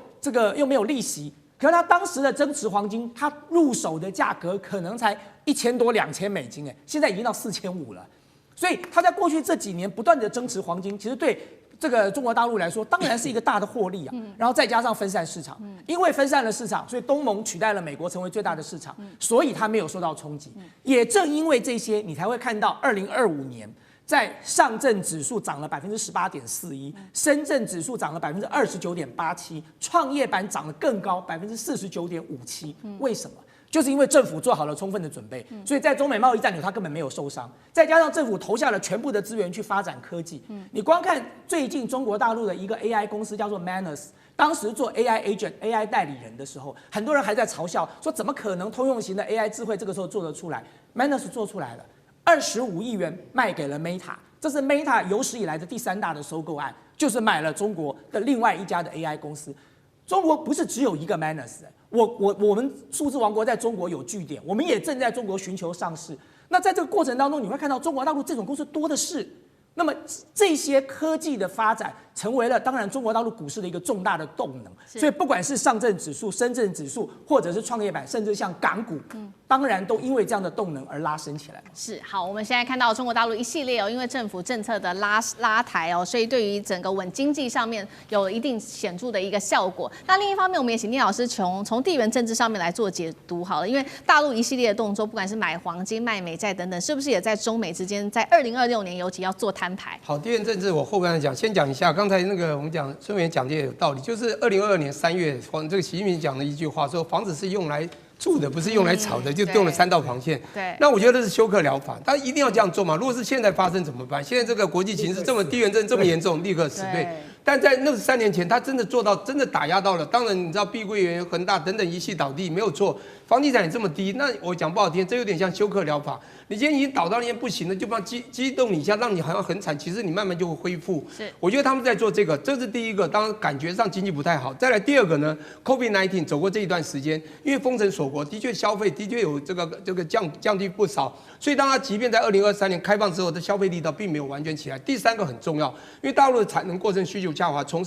Speaker 4: 利息。可是他当时的增持黄金，他入手的价格可能才1000多$2000，现在已经到4500了。所以他在过去这几年不断的增持黄金，其实对这个中国大陆来说，当然是一个大的获利啊。然后再加上分散市场，因为分散了市场，所以东盟取代了美国成为最大的市场，所以它没有受到冲击。也正因为这些，你才会看到2025年。在上证指数涨了18.41%，深圳指数涨了29.87%，创业板涨得更高49.57%。为什么？就是因为政府做好了充分的准备，所以在中美贸易战里，它根本没有受伤。再加上政府投下了全部的资源去发展科技。你光看最近中国大陆的一个 AI 公司叫做 Manus， 当时做 AI agent、AI 代理人的时候，很多人还在嘲笑说，怎么可能通用型的 AI 智慧这个时候做得出来 ？Manus 做出来了。25亿元卖给了 Meta， 这是 Meta 有史以来的第3大的收购案，就是买了中国的另外一家的 AI 公司。中国不是只有一个 Manus， 我们数字王国在中国有据点，我们也正在中国寻求上市。那在这个过程当中，你会看到中国大陆这种公司多的是。那么这些科技的发展，成为了当然中国大陆股市的一个重大的动能。所以不管是上证指数、深圳指数，或者是创业板，甚至像港股，当然都因为这样的动能而拉升起来。
Speaker 1: 是好，我们现在看到中国大陆一系列因为政府政策的拉抬所以对于整个稳经济上面有一定显著的一个效果。那另一方面，我们也请聂老师从地缘政治上面来做解读好了，因为大陆一系列的动作，不管是买黄金、卖美债等等，是不是也在中美之间，在2026年尤其要做摊牌？
Speaker 3: 好，地缘政治我后半讲，先讲一下刚才那个我们讲孙元讲的也有道理，就是2022年3月，这个习近平讲的一句话说，房子是用来住的，不是用来炒的，就用了3道防线。
Speaker 1: 对，
Speaker 3: 那我觉得是休克疗法，但一定要这样做嘛。如果是现在发生怎么办？现在这个国际形势这么地缘政治这么严重，立刻死对。但在那3年前，他真的做到，真的打压到了。当然，你知道碧桂园、恒大等等一系倒地没有错，房地产也这么低，那我讲不好听，这有点像休克疗法。你今天已经倒到那边不行了，就帮激动你一下，让你好像很惨，其实你慢慢就会恢复。
Speaker 1: 是，
Speaker 3: 我觉得他们在做这个，这是第一个。当然感觉上经济不太好。再来第二个呢 ，COVID-19 走过这一段时间，因为封城锁国，的确消费的确有这个降低不少。所以当它即便在2023年开放之后，的消费力道并没有完全起来。第三个很重要，因为大陆的产能过剩需求下滑，从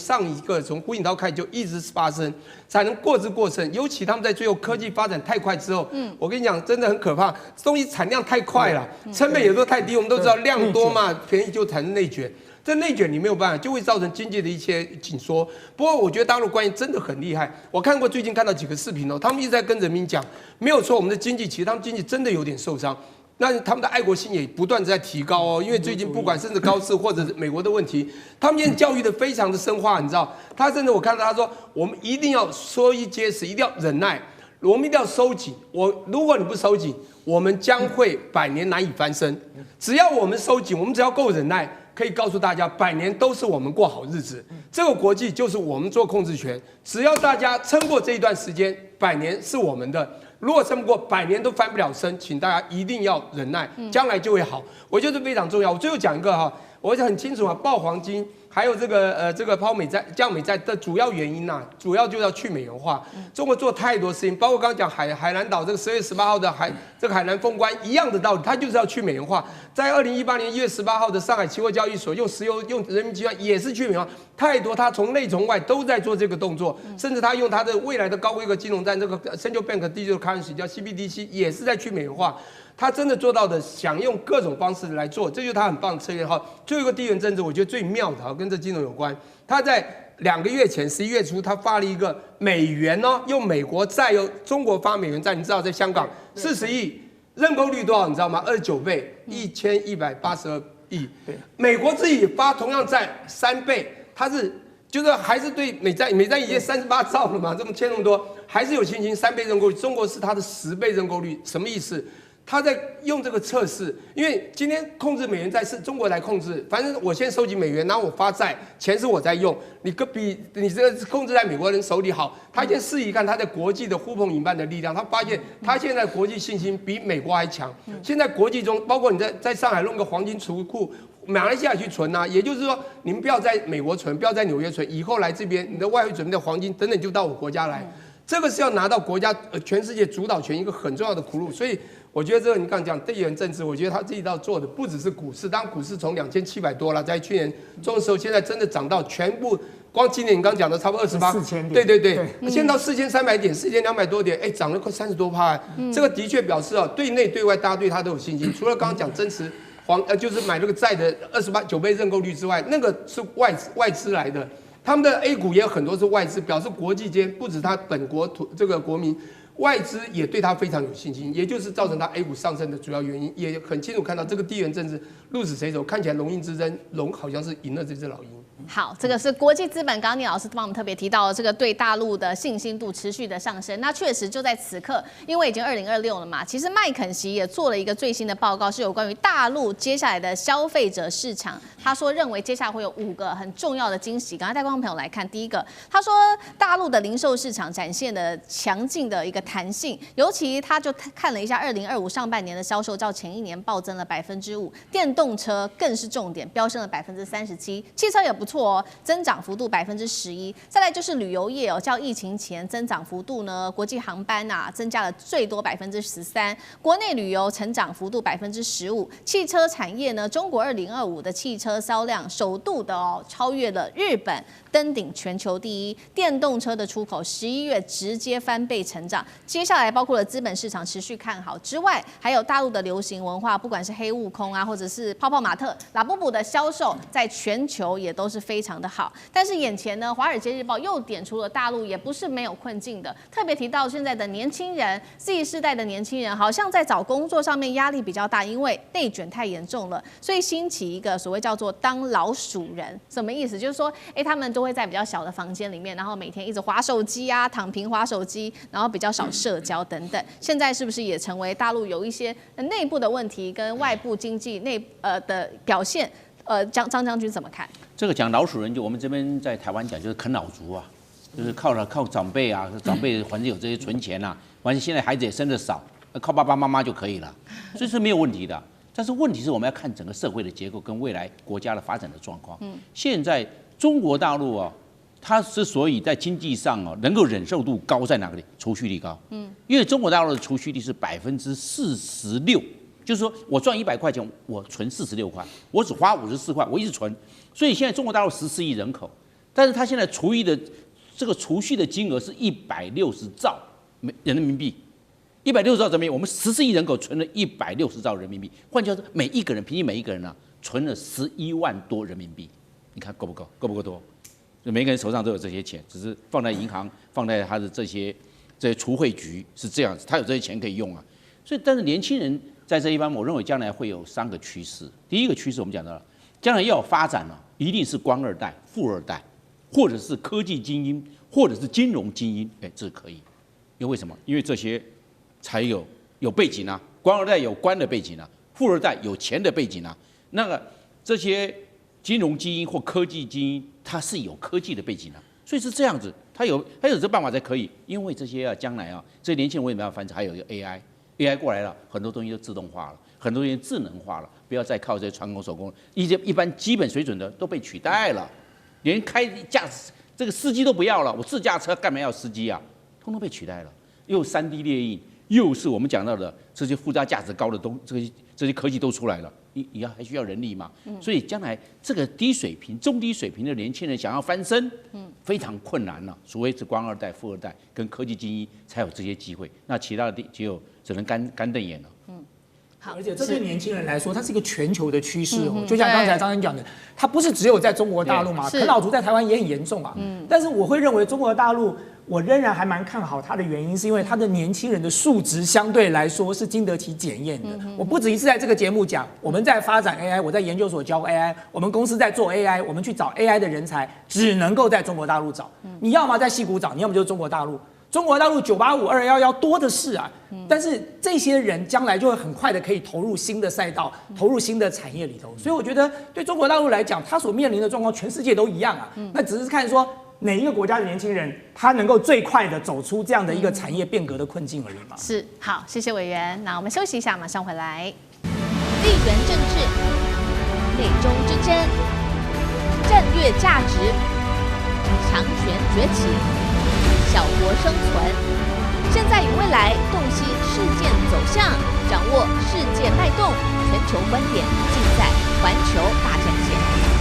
Speaker 3: 胡锦涛开始就一直发生产能过剩，尤其他们在最后科技发展太快之后，我跟你讲真的很可怕，东西产量太快了，成本也都太低。我们都知道量多嘛，便宜就产生内卷。这内卷你没有办法，就会造成经济的一些紧缩。不过我觉得大陆官员真的很厉害，我最近看到几个视频他们一直在跟人民讲，没有错，我们的经济其实他们经济真的有点受伤。那他们的爱国心也不断在提高因为最近不管甚至高市或者是美国的问题，他们现在教育的非常的深化，你知道，他甚至我看到他说，我们一定要说一结实，一定要忍耐，我们一定要收紧。如果你不收紧，我们将会100年难以翻身。只要我们收紧，我们只要够忍耐，可以告诉大家，100年都是我们过好日子。这个国际就是我们做控制权，只要大家撑过这一段时间，100年是我们的。如果撑不过100年都翻不了身，请大家一定要忍耐，将来就会好。我觉得非常重要。我最后讲一个我很清楚爆黄金，还有这个抛美债、降美债的主要原因主要就是要去美元化。中国做太多事情，包括刚刚讲海南岛这个10月18号的海南封关一样的道理，它就是要去美元化。在2018年1月18号的上海期货交易所用石油用人民集团也是去美元化，太多，它从内从外都在做这个动作，甚至它用它的未来的高规格金融站这个 Central Bank Digital Currency 叫 CBDC 也是在去美元化。他真的做到的，想用各种方式来做，这就是他很棒的策略最后一个地缘政治，我觉得最妙的跟这金融有关。他在2个月前11月初，他发了一个美元用美国债，用中国发美元债，你知道在香港40亿，认购率多少？你知道吗？29倍，1182亿。美国自己发同样债3倍，他是就是还是对美债已经38兆了嘛，这么欠那么多，还是有信心3倍认购率。中国是它的10倍认购率，什么意思？他在用这个测试，因为今天控制美元债是中国来控制，反正我先收集美元，然后我发债，钱是我在用，你比你这个控制在美国人手里好。他先试一看他在国际的呼朋引伴的力量，他发现他现在国际信心比美国还强。现在国际中，包括你在上海弄个黄金储库，马来西亚去存啊，也就是说，你们不要在美国存，不要在纽约存，以后来这边你的外汇准备的黄金等等就到我国家来。这个是要拿到国家全世界主导权一个很重要的苦路，所以我觉得这个你刚刚讲地缘政治，我觉得他这一道做的不只是股市，当然股市从2700多了，在去年中的时候，现在真的涨到全部，光今年你刚讲的差不多
Speaker 4: 28,000
Speaker 3: 点，对，现在到4300点，4200多点，涨了快30多%，这个的确表示对内对外大家对他都有信心，除了刚刚讲增持就是买那个债的9倍认购率之外，那个是外资来的。他们的 A 股也有很多是外资，表示国际间不止他本国这个国民，外资也对他非常有信心，也就是造成他 A 股上升的主要原因。也很清楚看到这个地缘政治鹿死谁手，看起来龙鹰之争，龙好像是赢了这只老鹰。
Speaker 1: 好，这个是国际资本，刚刚聂老师帮我们特别提到这个对大陆的信心度持续的上升。那确实就在此刻，因为已经2026了嘛，其实麦肯锡也做了一个最新的报告，是有关于大陆接下来的消费者市场。他说认为接下来会有5个很重要的惊喜。刚才带观众朋友来看，第一个，他说大陆的零售市场展现了强劲的一个弹性，尤其他就看了一下2025上半年的销售，较前一年暴增了5%，电动车更是重点，飙升了37%，汽车也不错哦，增长幅度11%。再来就是旅游业哦，较疫情前增长幅度呢，国际航班增加了最多13%，国内旅游成长幅度15%。汽车产业呢，中国2025的汽车销量首度的超越了日本，登顶全球第一。电动车的出口11月直接翻倍成长。接下来包括了资本市场持续看好之外，还有大陆的流行文化，不管是黑悟空或者是泡泡玛特、拉布布的销售，在全球也都是非常的好。但是眼前呢，《华尔街日报》又点出了大陆也不是没有困境的，特别提到现在的年轻人 Z 世代的年轻人，好像在找工作上面压力比较大，因为内卷太严重了，所以兴起一个所谓叫做当老鼠人。什么意思？就是说，他们都会在比较小的房间里面，然后每天一直滑手机躺平滑手机，然后比较少社交等等。现在是不是也成为大陆有一些内部的问题跟外部经济的表现？张将军怎么看？
Speaker 2: 这个讲老鼠人，就我们这边在台湾讲就是啃老族啊，就是靠长辈啊，长辈反正有这些存钱啊，反正现在孩子也生得少，靠爸爸妈妈就可以了，所以是没有问题的。但是问题是我们要看整个社会的结构跟未来国家的发展的状况。现在中国大陆它之所以在经济上能够忍受度高在哪里？储蓄率高。因为中国大陆的储蓄率是46%，就是说我赚100块钱，我存46块，我只花54块，我一直存。所以现在中国大陆14亿人口，但是它现在储蓄的金额是160兆人民币。160兆人民币，我们14亿人口存了160兆人民币，换句话说，平均每一个人存了11万多人民币，你看够不够？够不够多？每个人手上都有这些钱，只是放在银行，放在他的这些储汇局是这样子，他有这些钱可以用啊。所以，但是年轻人在这一方面，我认为将来会有3个趋势。第一个趋势我们讲到了，将来要有发展一定是官二代、富二代，或者是科技精英，或者是金融精英，这可以。因为什么？因为这些才有背景啊，官二代有官的背景啊，富二代有钱的背景啊。那个这些金融精英或科技精英，他是有科技的背景啊，所以是这样子，他有这办法才可以。因为这些将来这些年轻人为什么要翻车？还有一个 AI 过来了，很多东西都自动化了，很多东西智能化了，不要再靠这些传统手工，一般基本水准的都被取代了，连这个司机都不要了，我自驾车干嘛要司机啊？通通被取代了，又3D 列印。又是我们讲到的这些附加价值高的这些科技都出来了，你还需要人力嘛？所以将来这个中低水平的年轻人想要翻身，非常困难了。除非是官二代、富二代跟科技精英才有这些机会，那其他的只能干瞪眼了。
Speaker 4: 好，而且这对年轻人来说，它是一个全球的趋势就像刚才张先讲的，它不是只有在中国大陆嘛，啃老族在台湾也很严重啊。但是我会认为中国大陆，我仍然还蛮看好它的原因，是因为它的年轻人的素质相对来说是经得起检验的。我不止一次在这个节目讲，我们在发展 AI， 我在研究所教 AI， 我们公司在做 AI， 我们去找 AI 的人才，只能够在中国大陆找。你要么在矽谷找，你要么就是中国大陆。中国大陆985、211多的是啊，但是这些人将来就会很快的可以投入新的赛道，投入新的产业里头。所以我觉得对中国大陆来讲，他所面临的状况，全世界都一样啊。那只是看说哪一个国家的年轻人，他能够最快的走出这样的一个产业变革的困境而已嘛。
Speaker 1: 是，好，谢谢委员。那我们休息一下，马上回来。地缘政治、美中之争、战略价值、强权崛起、小国生存，现在与未来洞悉事件走向，掌握世界脉动，全球观点尽在环球大战线。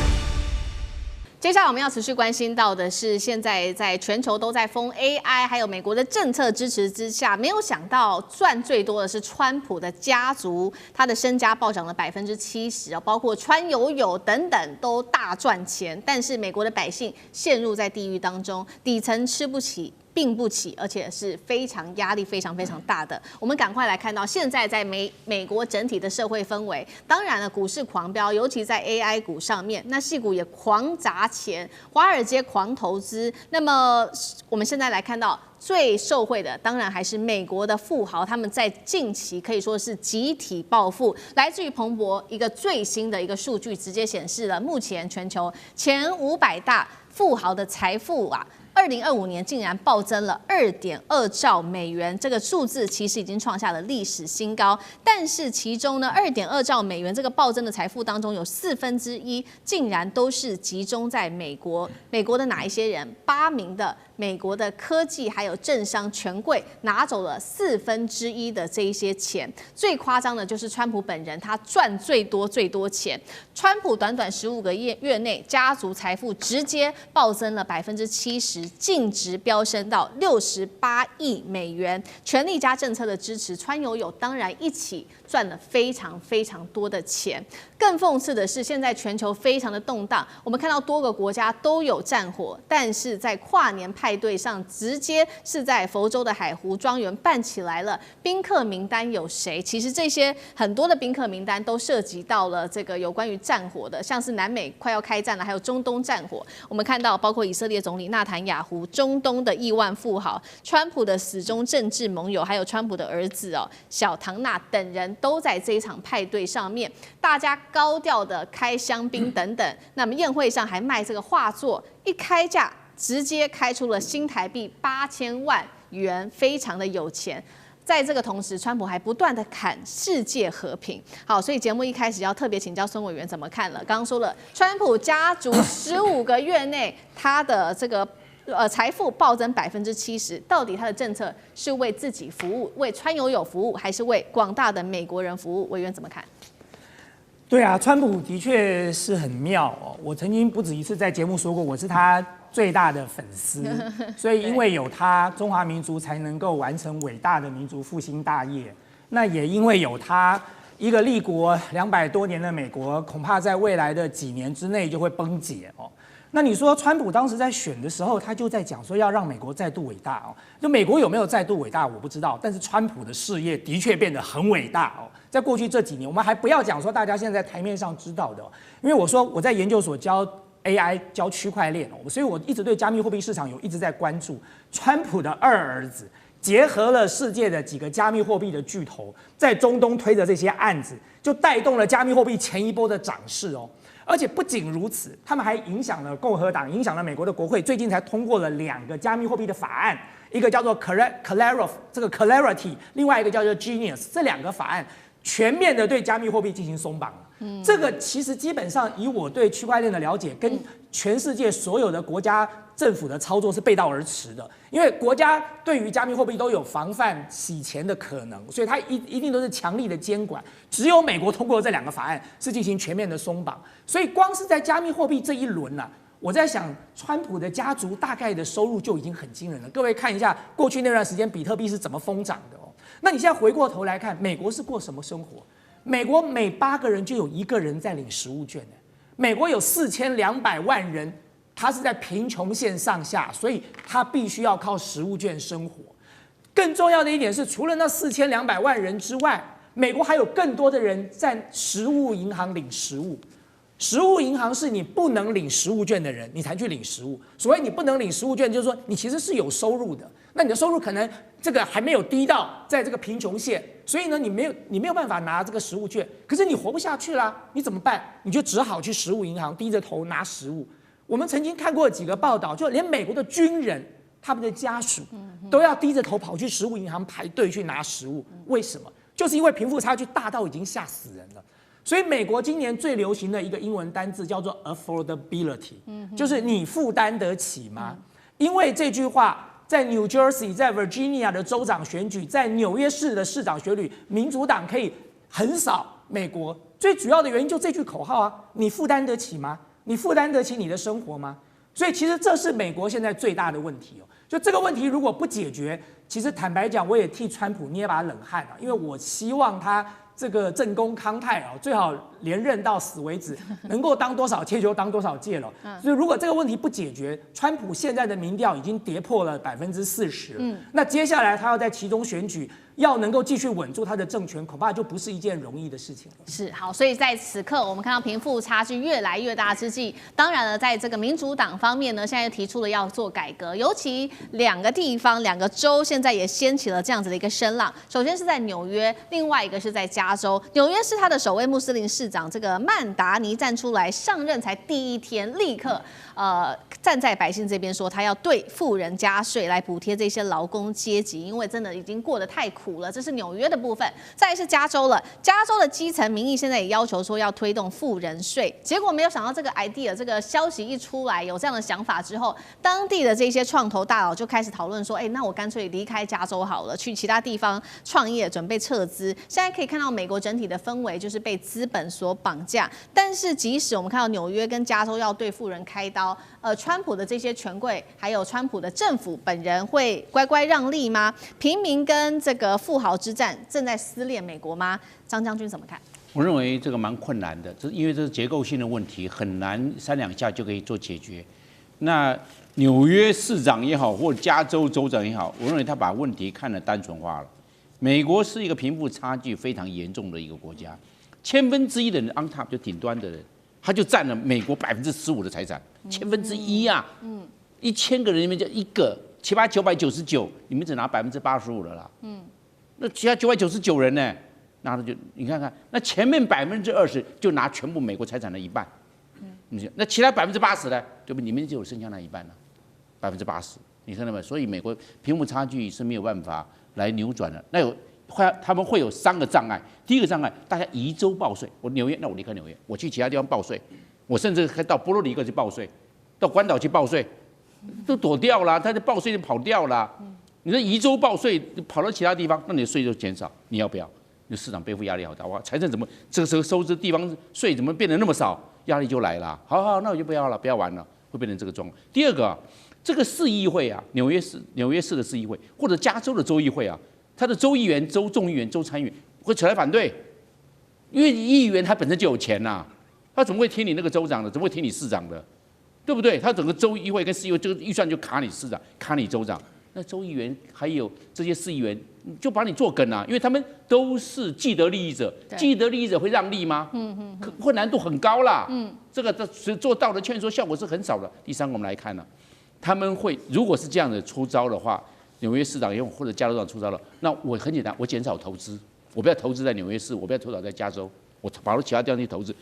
Speaker 1: 接下来我们要持续关心到的是，现在在全球都在疯 AI， 还有美国的政策支持之下，没有想到赚最多的是川普的家族，他的身家暴涨了70%哦，包括川友友等等都大赚钱，但是美国的百姓陷入在地狱当中，底层吃不起。并不起，而且是非常压力非常大的。我们赶快来看到现在在美国整体的社会氛围，当然了，股市狂飙，尤其在 AI 股上面，那矽谷也狂砸钱，华尔街狂投资。那么我们现在来看到。最受惠的当然还是美国的富豪，他们在近期可以说是集体暴富。来自于彭博一个最新的一个数据，直接显示了目前全球前500大富豪的财富啊。2025年竟然暴增了2.2兆美元，这个数字其实已经创下了历史新高。但是其中呢，2.2兆美元这个暴增的财富当中，有1/4竟然都是集中在美国。美国的哪一些人？8名的美国的科技还有政商权贵拿走了1/4的这一些钱。最夸张的就是川普本人，他赚最多钱。川普短短15个月内，家族财富直接暴增了70%。净值飙升到68亿美元，权力加政策的支持，川友友当然一起赚了非常多的钱。更讽刺的是，现在全球非常的动荡，我们看到多个国家都有战火，但是在跨年派对上，直接是在佛州的海湖庄园办起来了。宾客名单有谁？其实这些很多的宾客名单都涉及到了这个有关于战火的，像是南美快要开战了，还有中东战火。我们看到包括以色列总理纳坦雅胡、中东的亿万富豪、川普的死忠政治盟友，还有川普的儿子小唐纳等人都在这一场派对上面，大家高调的开香槟等等。那么宴会上还卖这个画作，一开价直接开出了新台币8000万元，非常的有钱。在这个同时，川普还不断的喊世界和平。好，所以节目一开始要特别请教孙委员怎么看了。刚刚说了，川普家族15个月内他的这个财富暴增70%，到底他的政策是为自己服务，为川友友服务，还是为广大的美国人服务？委员怎么看？
Speaker 4: 对啊，川普的确是很妙哦。我曾经不止一次在节目说过，我是他最大的粉丝，所以因为有他，中华民族才能够完成伟大的民族复兴大业。那也因为有他，一个立国200多年的美国，恐怕在未来的几年之内就会崩解哦。那你说川普当时在选的时候，他就在讲说要让美国再度伟大哦。就美国有没有再度伟大，我不知道，但是川普的事业的确变得很伟大哦。在过去这几年，我们还不要讲说大家现在台面上知道的，因为我说我在研究所教 AI 教区块链，所以我一直对加密货币市场一直在关注。川普的二儿子结合了世界的几个加密货币的巨头，在中东推着这些案子，就带动了加密货币前一波的涨势哦。而且不仅如此，他们还影响了共和党，影响了美国的国会，最近才通过了2个加密货币的法案，一个叫做 Clarity， 另外一个叫做 Genius， 这2个法案全面的对加密货币进行松绑了。这个其实基本上以我对区块链的了解，跟全世界所有的国家政府的操作是背道而驰的。因为国家对于加密货币都有防范洗钱的可能，所以它一定都是强力的监管。只有美国通过这2个法案是进行全面的松绑。所以光是在加密货币这一轮啊，我在想，川普的家族大概的收入就已经很惊人了。各位看一下过去那段时间比特币是怎么疯涨的哦。那你现在回过头来看，美国是过什么生活？美国每8个人就有1个人在领食物券呢。美国有4200万人，他是在贫穷线上下，所以他必须要靠食物券生活。更重要的一点是，除了那4200万人之外，美国还有更多的人在食物银行领食物。实物银行是你不能领实物券的人，你才去领实物。所谓你不能领实物券，就是说你其实是有收入的，那你的收入可能这个还没有低到在这个贫穷线，所以呢，你没有办法拿这个实物券，可是你活不下去啦，你怎么办？你就只好去实物银行低着头拿实物。我们曾经看过几个报道，就连美国的军人他们的家属都要低着头跑去实物银行排队去拿实物，为什么？就是因为贫富差距大到已经吓死人了。所以美国今年最流行的一个英文单字叫做 affordability，就是你负担得起吗？因为这句话在 New Jersey、在 Virginia 的州长选举，在纽约市的市长选举，民主党可以横扫美国。最主要的原因就这句口号啊，你负担得起吗？你负担得起你的生活吗？所以其实这是美国现在最大的问题哦。就这个问题如果不解决，其实坦白讲，我也替川普捏把冷汗啊，因为我希望他这个正宫康泰啊，最好连任到死为止，能够当多少届就当多少届了。所以如果这个问题不解决，川普现在的民调已经跌破了40%了。那接下来他要在其中选举，要能够继续稳住他的政权，恐怕就不是一件容易的事情了。
Speaker 1: 是好，所以在此刻我们看到贫富差距越来越大之际，当然了，在这个民主党方面呢，现在提出了要做改革，尤其2个地方、2个州现在也掀起了这样子的一个声浪。首先是在纽约，另外一个是在加州。纽约是他的首位穆斯林市长这个曼达尼站出来上任才第1天，立刻站在百姓这边说，他要对富人加税来补贴这些劳工阶级，因为真的已经过得太苦了。这是纽约的部分，再来是加州了。加州的基层民意现在也要求说要推动富人税，结果没有想到这个 idea 这个消息一出来，有这样的想法之后，当地的这些创投大佬就开始讨论说，那我干脆离开加州好了，去其他地方创业，准备撤资。现在可以看到美国整体的氛围就是被资本所绑架，但是即使我们看到纽约跟加州要对富人开刀，川普的这些权贵，还有川普的政府本人会乖乖让利吗？平民跟这个富豪之战正在撕裂美国吗？张将军怎么看？
Speaker 2: 我认为这个蛮困难的，因为这是结构性的问题，很难3、2下就可以做解决。那纽约市长也好，或加州州长也好，我认为他把问题看得单纯化了。美国是一个贫富差距非常严重的一个国家，1/1000的人 on top 就顶端的人，他就占了美国15%的财产，1/1000啊，1000个人里面就1个，7、8、999，你们只拿85%了啦，那其他999人呢，拿的就你看看，那前面20%就拿全部美国财产的1半，那其他80%呢，对不？你们就有剩下那1半了，80%，你看到没？所以美国贫富差距是没有办法来扭转的。那他们会有3个障碍。第一个障碍，大家移州报税。我纽约，那我离开纽约，我去其他地方报税。我甚至可以到波多黎各去报税，到关岛去报税，都躲掉了，他的报税就跑掉了。你说移州报税跑到其他地方，那你的税就减少，你要不要？你市场背负压力好大，哇，财政怎么这个时候收支地方税怎么变得那么少？压力就来了。好，那我就不要了，不要玩了，会变成这个状况。第二个，这个市议会啊，纽约市的市议会或者加州的州议会啊，他的州议员、州众议员、州参议员会起来反对，因为议员他本身就有钱呐，他怎么会听你那个州长的？怎么会听你市长的？对不对？他整个州议会跟市议会这个预算就卡你市长，卡你州长。那州议员还有这些市议员就把你做梗啊，因为他们都是既得利益者，既得利益者会让利吗？困难度很高啦。这个做道德劝说效果是很少的。第三个，我们来看呢，他们会如果是这样的出招的话，纽约市长也或者加州长出招了，那我很简单，我减少投资，我不要投资在纽约市，我不要投资在加州，我跑到其他地方去投资，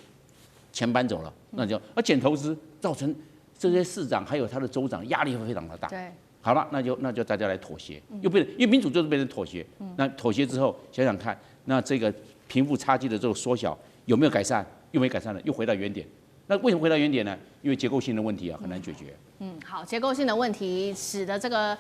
Speaker 2: 钱搬走了，那就减投资，造成这些市长还有他的州长压力会非常的大。
Speaker 1: 对。
Speaker 2: 好了，那就大家来妥协，又变成因为民主就是变成妥协。那妥协之后，想想看，那这个贫富差距的这个缩小有没有改善？又没改善了，又回到原点。那为什么回到原点呢？因为结构性的问题啊，很难解决。
Speaker 1: 好，结构性的问题使得这个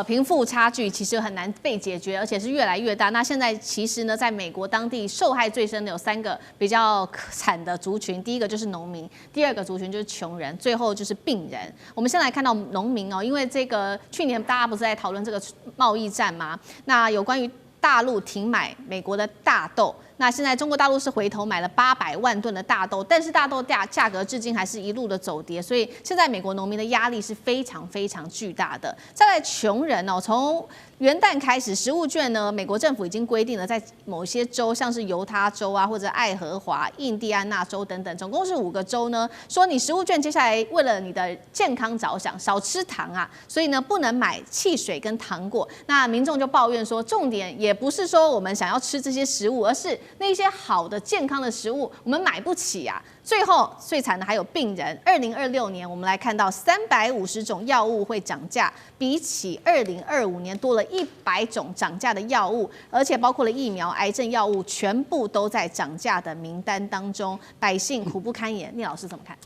Speaker 1: 贫富差距其实很难被解决，而且是越来越大。那现在其实呢，在美国当地受害最深的有3个比较惨的族群，第一个就是农民，第2个族群就是穷人，最后就是病人。我们先来看到农民哦，因为这个去年大家不是在讨论这个贸易战吗？那有关于大陆停买美国的大豆。那现在中国大陆是回头买了800万吨的大豆，但是大豆价格至今还是一路的走跌，所以现在美国农民的压力是非常非常巨大的。再来，穷人哦，从元旦开始，食物券呢，美国政府已经规定了，在某些州，像是犹他州啊，或者爱荷华、印第安纳州等等，总共是5个州呢，说你食物券接下来为了你的健康着想，少吃糖啊，所以呢不能买汽水跟糖果。那民众就抱怨说，重点也不是说我们想要吃这些食物，而是那些好的健康的食物我们买不起啊。最后最惨的还有病人。2026年我们来看到350种药物会涨价，比起2025年多了100种涨价的药物，而且包括了疫苗、癌症药物，全部都在涨价的名单当中，百姓苦不堪言。聂老师怎么看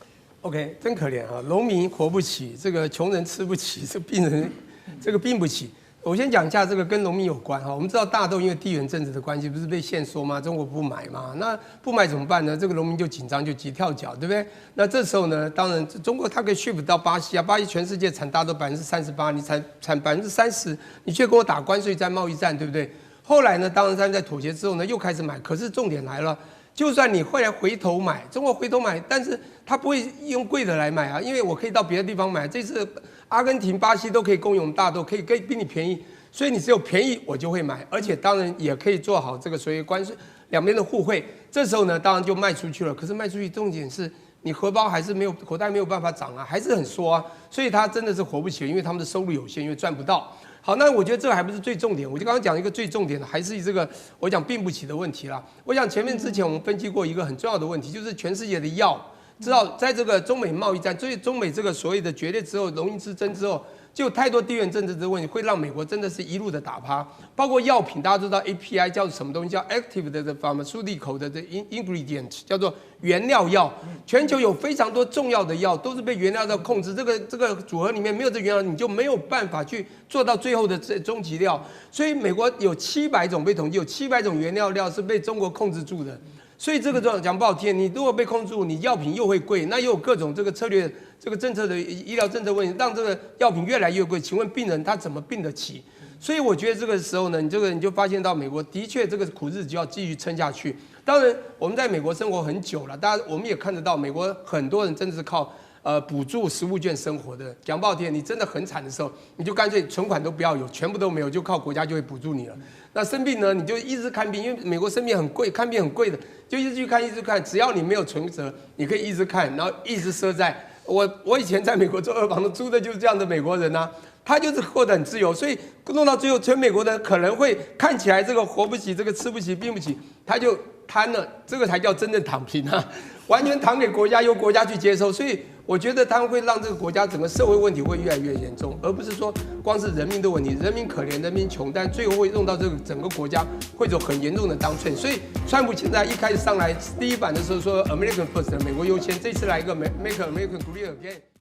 Speaker 3: ？OK， 真可怜啊，农民活不起，这个穷人吃不起，这病人这个病不起。我先讲一下这个跟农民有关哈。我们知道大豆因为地缘政治的关系，不是被限缩吗？中国不买嘛，那不买怎么办呢？这个农民就紧张，就急跳脚，对不对？那这时候呢，当然中国它可以 shift 到巴西啊，巴西全世界产大豆38%，你产30%，你却跟我打关税战、贸易战，对不对？后来呢，当然他们在妥协之后呢，又开始买。可是重点来了，就算你后来回头买，中国回头买，但是他不会用贵的来买啊，因为我可以到别的地方买。这次阿根廷、巴西都可以供应我们大豆，可以比你便宜，所以你只有便宜我就会买，而且当然也可以做好这个所谓关税两边的互惠。这时候呢，当然就卖出去了。可是卖出去重点是你荷包还是没有，口袋没有办法涨啊，还是很缩啊，所以他真的是活不起来，因为他们的收入有限，因为赚不到。好，那我觉得这还不是最重点，我就刚刚讲一个最重点的，还是这个我讲病不起的问题啦。我想前面之前我们分析过一个很重要的问题，就是全世界的药，知道在这个中美贸易战，中美这个所谓的决裂之后，农业之争之后，就有太多地缘政治的问题，会让美国真的是一路的打趴。包括药品，大家都知道 API 叫什么东西，叫 active 的 pharmaceutical 的 ingredient， 叫做原料药。全球有非常多重要的药都是被原料药控制，这个组合里面没有这原料，你就没有办法去做到最后的终极料。所以美国有700种被统计，有700种原料是被中国控制住的。所以这个讲不好听，你如果被控制住，你药品又会贵，那又有各种这个策略、这个政策的医疗政策问题，让这个药品越来越贵。请问病人他怎么病得起？所以我觉得这个时候呢，你就发现到美国的确这个苦日子就要继续撑下去。当然，我们在美国生活很久了，大家我们也看得到，美国很多人真的是靠补助食物券生活的。讲不好听，你真的很惨的时候，你就干脆存款都不要有，全部都没有，就靠国家就会补助你了。那生病呢，你就一直看病，因为美国生病很贵，看病很贵的，就一直去看，一直看。只要你没有存折，你可以一直看，然后一直赊债。我以前在美国做2房的，租的就是这样的美国人啊，他就是过得很自由，所以弄到最后，全美国人可能会看起来这个活不起，这个吃不起，病不起，他就瘫了，这个才叫真正躺平啊，完全躺给国家，由国家去接收。所以我觉得他们会让这个国家整个社会问题会越来越严重，而不是说光是人民的问题，人民可怜，人民穷，但最后会弄到这个整个国家会有很严重的当寸。所以川普现在一开始上来第一版的时候说 American First， 美国优先，这次来一个 Make America Great Again。